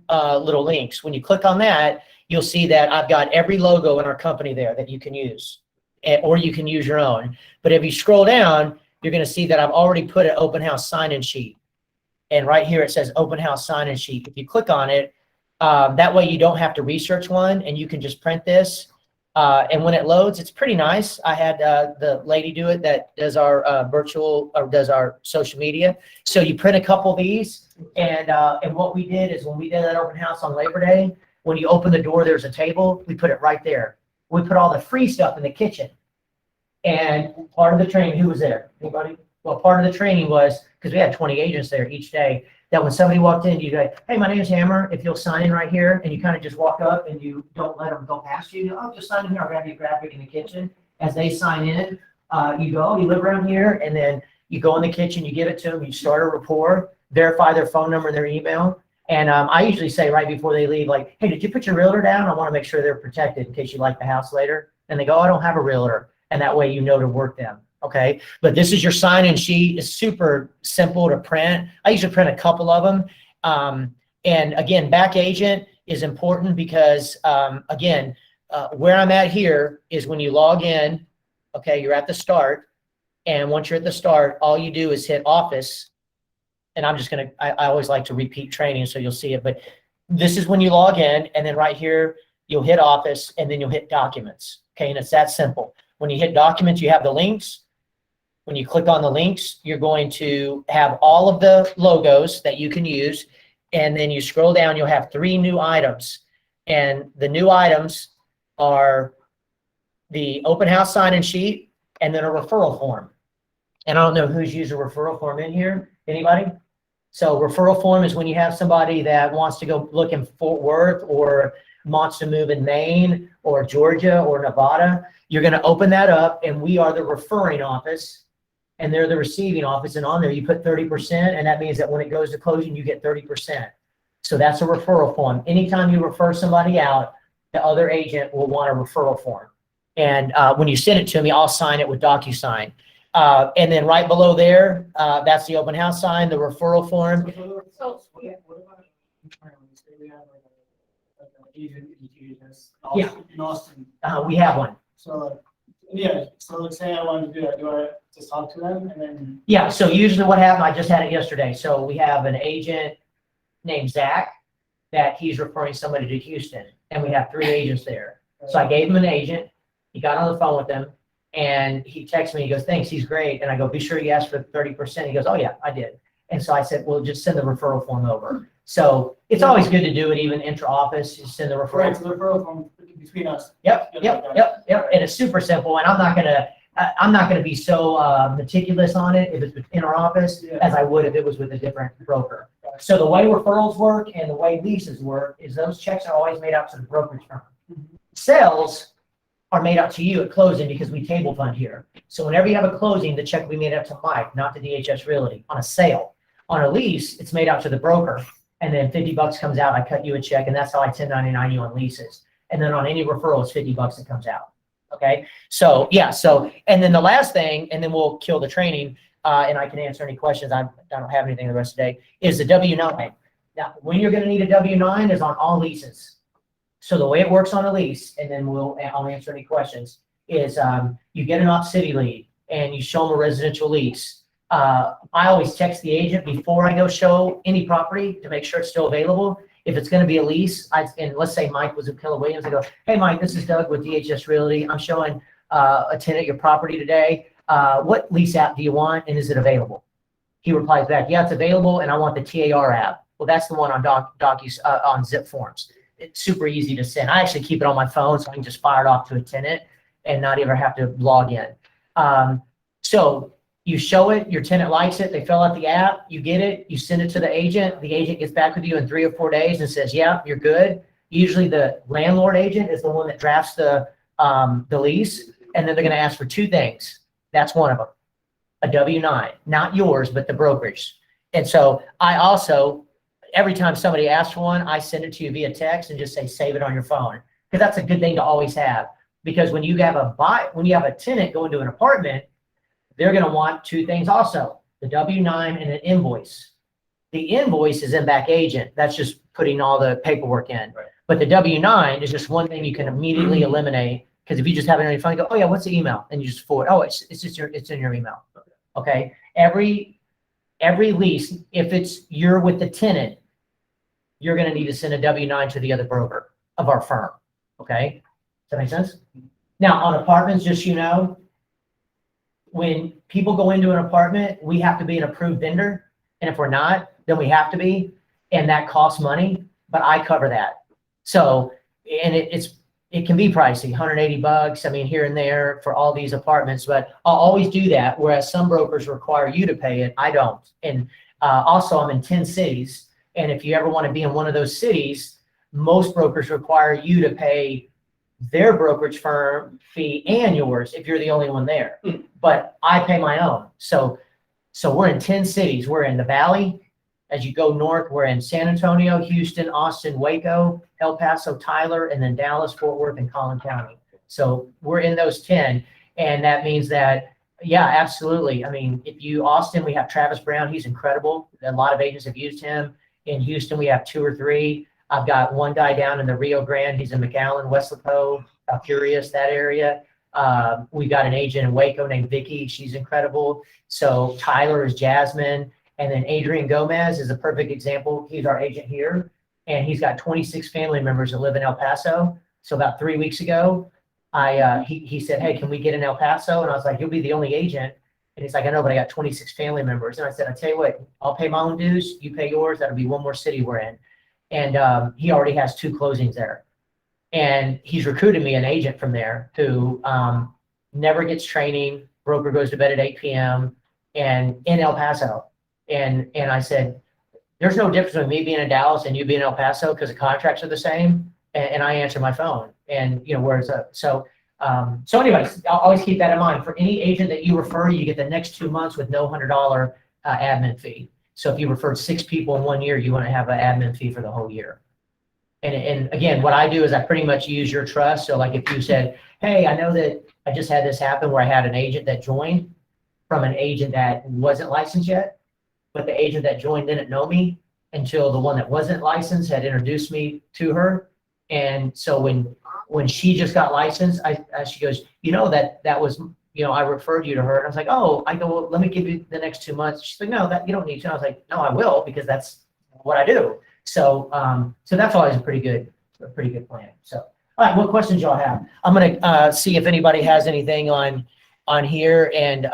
little links. When you click on that, you'll see that I've got every logo in our company there that you can use, or you can use your own. But if you scroll down, you're going to see that I've already put an open house sign-in sheet. And right here, it says open house sign-in sheet. If you click on it, that way you don't have to research one, and you can just print this. And when it loads, it's pretty nice. I had the lady do it that does our virtual, or does our social media. So you print a couple of these, and what we did is when we did that open house on Labor Day, when you open the door, there's a table. We put it right there. We put all the free stuff in the kitchen. And part of the training, who was there? Anybody? Well, part of the training was, because we had 20 agents there each day, that when somebody walked in, you go, hey, my name's Hammer. If you'll sign in right here, and you kind of just walk up and you don't let them go past you. Oh, just sign in here. I'll grab you a graphic in the kitchen. As they sign in, you go, you live around here, and then you go in the kitchen, you give it to them, you start a rapport, verify their phone number and their email. And I usually say right before they leave, like, hey, did you put your realtor down? I want to make sure they're protected in case you like the house later. And they go, oh, I don't have a realtor. And that way you know to work them. Okay. But this is your sign-in sheet. It's super simple to print. I usually print a couple of them. And again, Back Agent is important because, again, where I'm at here is when you log in, okay, you're at the start. And once you're at the start, all you do is hit Office. And I'm just going to, I always like to repeat training so you'll see it. But this is when you log in, and then right here, you'll hit Office, and then you'll hit Documents. Okay. And it's that simple. When you hit Documents, you have the links. When you click on the links, you're going to have all of the logos that you can use. And then you scroll down, you'll have 3 new items. And the new items are the open house sign-in sheet and then a referral form. And I don't know who's used a referral form in here. Anybody? So referral form is when you have somebody that wants to go look in Fort Worth or wants to move in Maine or Georgia or Nevada. You're going to open that up, and we are the referring office, and they're the receiving office. And on there, you put 30%, and that means that when it goes to closing, you get 30%. So that's a referral form. Anytime you refer somebody out, the other agent will want a referral form. And when you send it to me, I'll sign it with DocuSign. And then right below there, that's the open house sign, the referral form. What about internally? Say we have like an agent in DHS Yeah. in Austin. We have one. So, yeah, so let's say I wanted to do that, do I just talk to them and then? Yeah, so usually what happened, I just had it yesterday. So we have an agent named Zach that he's referring somebody to Houston, and we have 3 agents there. So I gave him an agent. He got on the phone with them, and he texted me. He goes, "Thanks, he's great." And I go, "Be sure you ask for 30%." He goes, "Oh yeah, I did." And so I said, "Well, just send the referral form over." So it's always good to do it even intra-office. Just send the referral. Right, so the referral from between us. Yep. And it's super simple. And I'm not gonna be so meticulous on it if it's in our office Yeah. as I would if it was with a different broker. So the way referrals work and the way leases work is those checks are always made out to the brokerage firm. Sales are made out to you at closing because we table fund here. So whenever you have a closing, the check will be made out to Mike, not to DHS Realty. On a sale, on a lease, it's made out to the broker. And then $50 comes out, I cut you a check, and that's how I 1099 you on leases. And then on any referral, it's $50 that comes out. Okay, so yeah, and then the last thing, and then we'll kill the training, and I can answer any questions. I don't have anything the rest of the day, is the W-9. Now, when you're gonna need a W-9 is on all leases. So the way it works on a lease, and then I'll answer any questions, is you get an op city lead and you show them a residential lease. I always text the agent before I go show any property to make sure it's still available. If it's going to be a lease, and let's say Mike was in Keller Williams, I go, "Hey, Mike, this is Doug with DHS Realty. I'm showing a tenant your property today. What lease app do you want, and is it available?" He replies back, "Yeah, it's available, and I want the TAR app." Well, that's the one on on Zip Forms. It's super easy to send. I actually keep it on my phone so I can just fire it off to a tenant and not even have to log in. So you show it, your tenant likes it, they fill out the app, you get it, you send it to the agent gets back with you in 3 or 4 days and says, "Yeah, you're good." Usually the landlord agent is the one that drafts the lease, and then they're gonna ask for 2 things. That's one of them, a W-9, not yours, but the brokerage. And so I also, every time somebody asks for one, I send it to you via text and just say, save it on your phone. Because that's a good thing to always have. Because when you have a tenant go into an apartment, they're going to want 2 things also, the W-9 and an invoice. The invoice is in back agent. That's just putting all the paperwork in. Right. But the W-9 is just one thing you can immediately eliminate, because if you just have it on your phone, you go, "Oh yeah, what's the email?" And you just forward, "Oh, it's in your email." Okay. Every lease, if you're with the tenant, you're going to need to send a W-9 to the other broker of our firm. Okay. Does that make sense? Now on apartments, just, when people go into an apartment, we have to be an approved vendor. And if we're not, then we have to be, and that costs money, but I cover that. So, and it can be pricey, $180, I mean, here and there for all these apartments, but I'll always do that. Whereas some brokers require you to pay it, I don't. And also I'm in 10 cities. And if you ever want to be in one of those cities, most brokers require you to pay their brokerage firm fee and yours if you're the only one there. But I pay my own. So we're in 10 cities. We're in the Valley. As you go north, we're in San Antonio, Houston, Austin, Waco, El Paso, Tyler, and then Dallas, Fort Worth, and Collin County. So we're in those 10. And that means that, yeah, absolutely. I mean, Austin, we have Travis Brown. He's incredible. A lot of agents have used him. In Houston, we have 2 or 3. I've got one guy down in the Rio Grande. He's in McAllen, Weslaco, Curious, that area. We've got an agent in Waco named Vicky. She's incredible. So Tyler is Jasmine. And then Adrian Gomez is a perfect example. He's our agent here. And he's got 26 family members that live in El Paso. So about 3 weeks ago, he said, "Hey, can we get in El Paso?" And I was like, "You'll be the only agent." And he's like, "I know, but I got 26 family members." And I said, "I tell you what, I'll pay my own dues. You pay yours. That'll be one more city we're in." And he already has 2 closings there. And he's recruited me an agent from there who never gets training. Broker goes to bed at 8 p.m. and in El Paso. And I said, "There's no difference between me being in Dallas and you being in El Paso because the contracts are the same." And I answer my phone. And so anyways, I'll always keep that in mind. For any agent that you refer, you get the next 2 months with no $100 admin fee. So if you referred 6 people in 1 year, you want to have an admin fee for the whole year. And again, what I do is I pretty much use your trust. So like if you said, "Hey, I know that I just had this happen where I had an agent that joined, from an agent that wasn't licensed yet, but the agent that joined didn't know me until the one that wasn't licensed had introduced me to her. And so when she just got licensed, she goes, that was, I referred you to her. And I was like, oh, I go, well, let me give you the next 2 months. She's like, no, that you don't need to. I was like, no, I will, because that's what I do. So, so that's always a pretty good plan. So, all right, what questions y'all have? I'm going to see if anybody has anything on here. And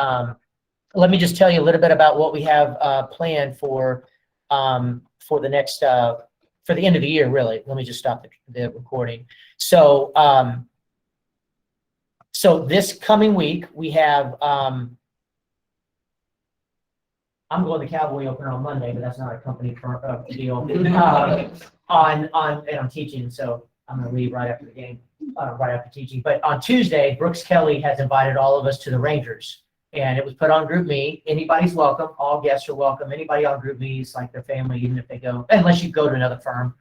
let me just tell you a little bit about what we have planned for the next, for the end of the year, really. Let me just stop the recording. So, so this coming week, we have, I'm going to Cowboy Opener on Monday, but that's not a company deal. And I'm teaching, so I'm going to leave right after the game, right after teaching. But on Tuesday, Brooks Kelly has invited all of us to the Rangers. And it was put on GroupMe. Anybody's welcome. All guests are welcome. Anybody on GroupMe is like their family, even if they go, unless you go to another firm,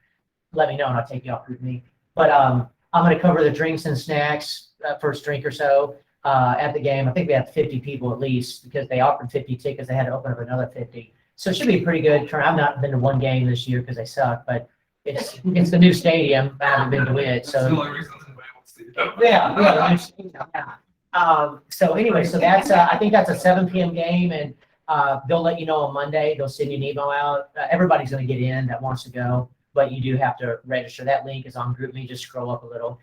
let me know and I'll take you off GroupMe. But I'm going to cover the drinks and snacks, first drink or so at the game. I think we have 50 people at least, because they offered 50 tickets. They had to open up another 50. So it should be a pretty good turn. I've not been to one game this year because they suck, but it's the new stadium. I haven't been to it. So yeah. So anyway, so that's I think that's a 7 p.m. game, and they'll let you know on Monday. They'll send you an email out. Everybody's going to get in that wants to go, but you do have to register. That link is on GroupMe. Just scroll up a little.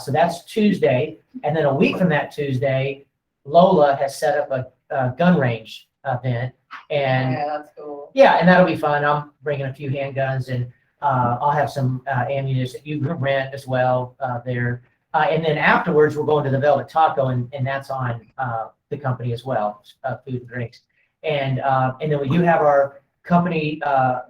So that's Tuesday, and then a week from that Tuesday, Lola has set up a gun range event, and Yeah, that's cool. yeah, and that'll be fun. I'm bringing a few handguns, and I'll have some ammunition. You can rent as well there. And then afterwards, we're going to the Velvet Taco, and that's on the company as well, food and drinks. And then we do have our company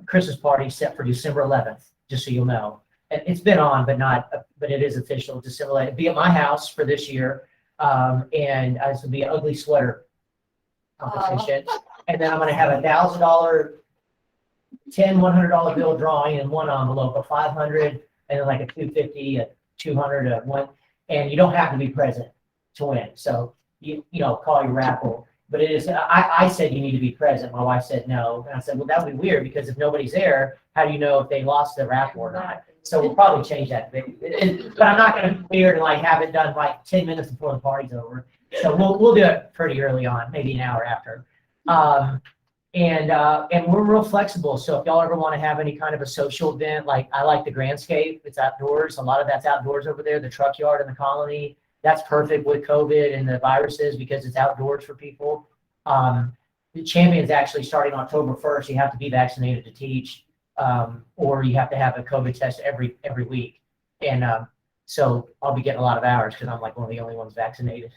Christmas party set for December 11th, just so you'll know. And it's been on, but it is official. December 11th. It'll be at my house for this year, and this will be an ugly sweater competition. And then I'm going to have $1,000, 10 $100 bill drawing in one envelope, a 500, and then like a 250, a 200 at one, and you don't have to be present to win. So call your raffle. But it is. I said you need to be present. My wife said no, and I said, well, that would be weird, because if nobody's there, how do you know if they lost the raffle or not? So we'll probably change that. But I'm not going to be weird and like have it done like 10 minutes before the party's over. So we'll do it pretty early on, maybe an hour after. And we're real flexible. So if y'all ever want to have any kind of a social event, like I like the Grandscape, it's outdoors. A lot of that's outdoors over there. The truck yard in the Colony, that's perfect with COVID and the viruses because it's outdoors for people. The Champions actually starting October 1st. You have to be vaccinated to teach, or you have to have a COVID test every week. And so I'll be getting a lot of hours because I'm like one of the only ones vaccinated.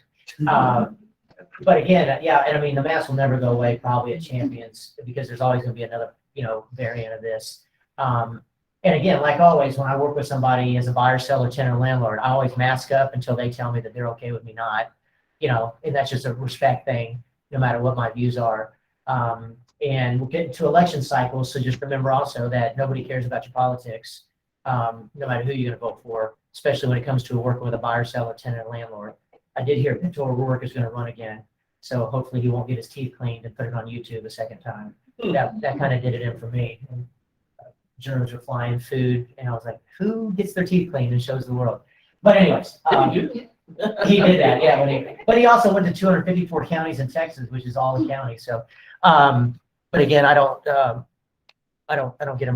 But again, yeah, and I mean, the mask will never go away probably at Champions, because there's always going to be another, variant of this. And again, like always, when I work with somebody as a buyer, seller, tenant, or landlord, I always mask up until they tell me that they're okay with me not, and that's just a respect thing, no matter what my views are. And we'll get into election cycles, so just remember also that nobody cares about your politics, no matter who you're going to vote for, especially when it comes to working with a buyer, seller, tenant, and landlord. I did hear Beto O'Rourke is going to run again, so hopefully he won't get his teeth cleaned and put it on YouTube a second time. That kind of did it in for me. And, germs were flying, food, and I was like, who gets their teeth cleaned and shows the world? But anyways, he did that, yeah. But he also went to 254 counties in Texas, which is all the counties. So, but again, I don't get him.